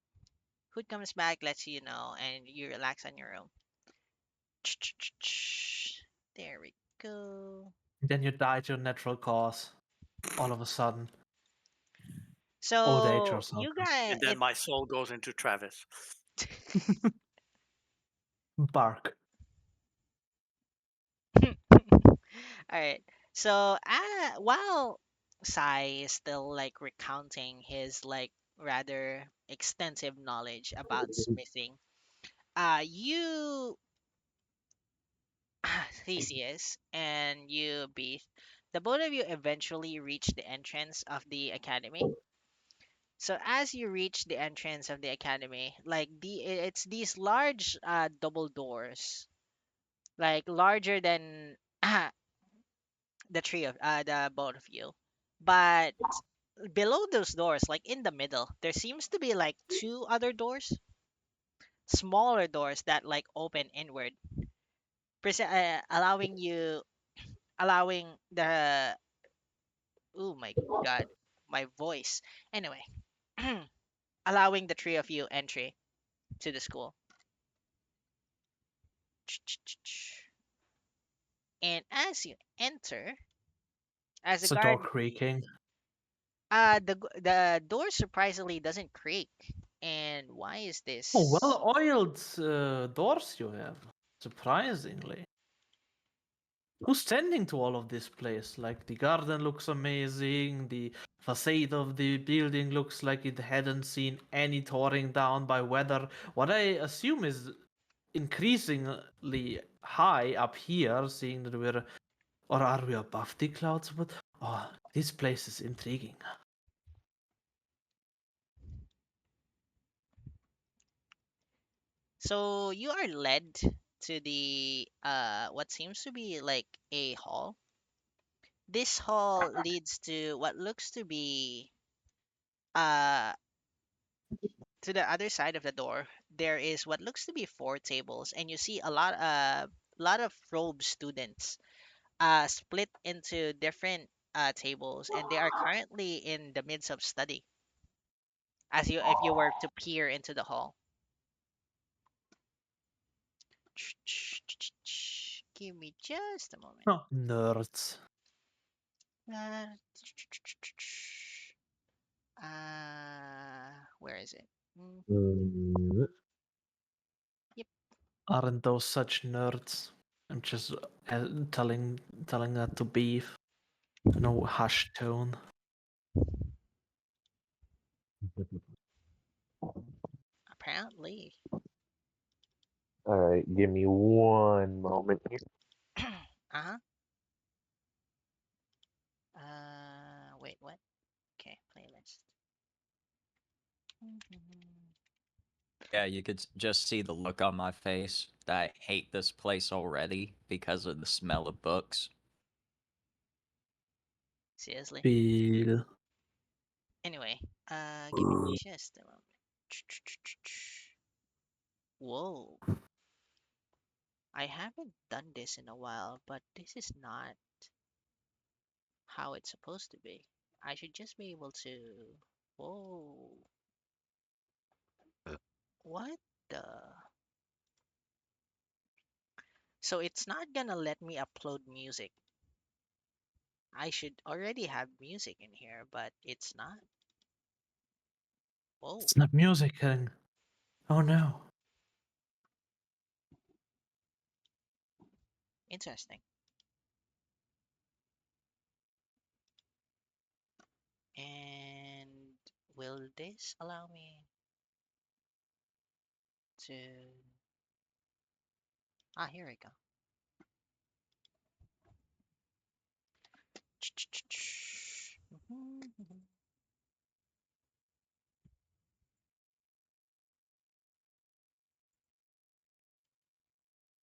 Hood comes back, lets you know, and you relax on your own. There we go. Then you die to a natural cause all of a sudden. Old age or So you something. guys, And then my soul goes into Travis. Bark. all right. So while Sai is still like recounting his like rather extensive knowledge about smithing. You Theseus and you Beef, the both of you eventually reach the entrance of the academy. So as you reach the entrance of the academy, like it's these large double doors, like larger than the both of you. But below those doors, like in the middle, there seems to be like two other doors, smaller doors that like open inward, allowing the oh my god, my voice. Anyway, allowing the three of you entry to the school. And as you enter, as a It's a door guard, creaking. the door surprisingly doesn't creak. And why is Oh, this? well-oiled doors you have. Surprisingly. Who's tending to all of this place? Like, the garden looks amazing, the facade of the building looks like it hadn't seen any tearing down by weather. What I assume is increasingly high up here, seeing that we're. Or are we above the clouds? But. Oh, this place is intriguing. So you are led to the what seems to be like a hall. This hall leads to what looks to be uh to the other side of the door. There is what looks to be four tables, and you see a lot of robe students split into different tables, and they are currently in the midst of study. As you if you were to peer into the hall. Give me just a moment. Oh, nerds. Uh, where is it? Mm, Mm, Yep. Aren't those such nerds? I'm just telling that to Beef. No hushed tone. Apparently. All right, give me one moment here. Uh-huh. Wait, what? Okay, playlist. Yeah, you could just see the look on my face that I hate this place already because of the smell of books. Seriously. Feel. Anyway, give me just a moment. Whoa. I haven't done this in a while, but this is not how it's supposed to be. I should just be able to. Whoa. What the? So it's not gonna let me upload music. I should already have music in here, but it's not. Whoa. It's not music. Oh no. Interesting. And will this allow me to. Ah, here we go.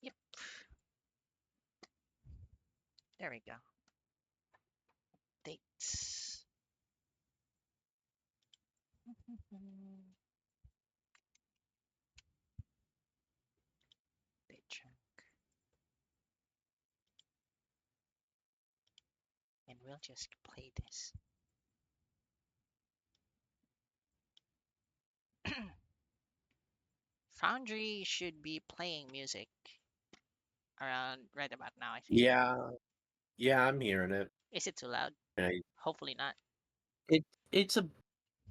Yep, there we go. Dates. Date chunk. And we'll just play this. Foundry should be playing music around right about now, I think. Yeah, yeah, I'm hearing it. Is it too loud? I, Hopefully not. it's a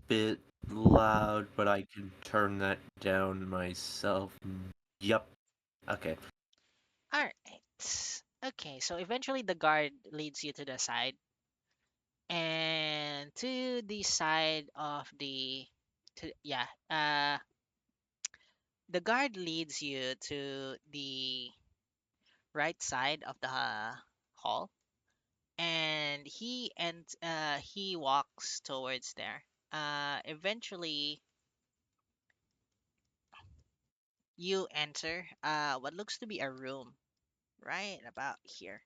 bit loud, but I can turn that down myself. Yep. Okay. Alright. Okay, so eventually the guard leads you to the side. And to the side of the guard leads you to the right side of the hall, and he walks towards there. Eventually, you enter what looks to be a room right about here.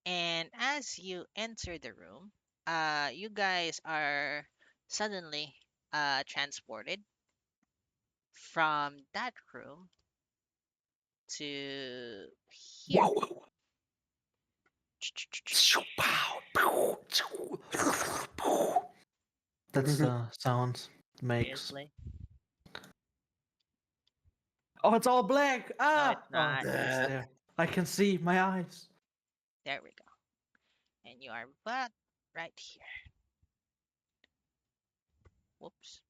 And as you enter the room, you guys are suddenly transported from that room to here. That's the sound it makes. Seriously? Oh, it's all black. No, Ah, it's not. it's there. I can see my eyes. There we go. And you are but right here. Whoops.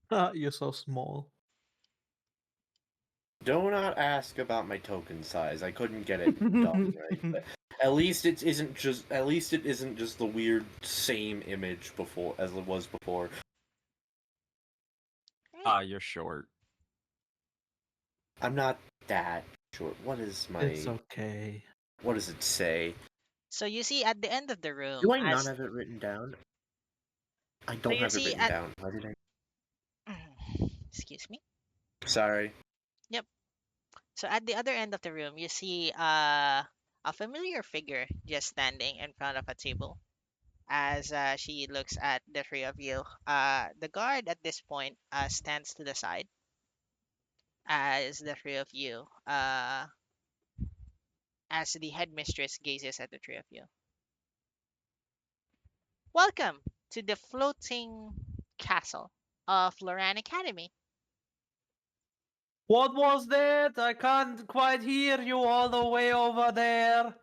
Ah, you're so small. Do not ask about my token size. I couldn't get it done right. But at least it isn't just. At least it isn't just the weird same image before as it was before. Right. You're short. I'm not that short. What is my? It's okay. What does it say? So you see at the end of the room, Do I not as have it written down? I so don't you have it see written at down. Why did I? excuse me. Sorry. Yep. So at the other end of the room, you see a familiar figure just standing in front of a table. As she looks at the three of you, the guard at this point stands to the side as the three of you, as the headmistress gazes at the three of you. Welcome to the floating castle of Loran Academy. What was that? I can't quite hear you all the way over there.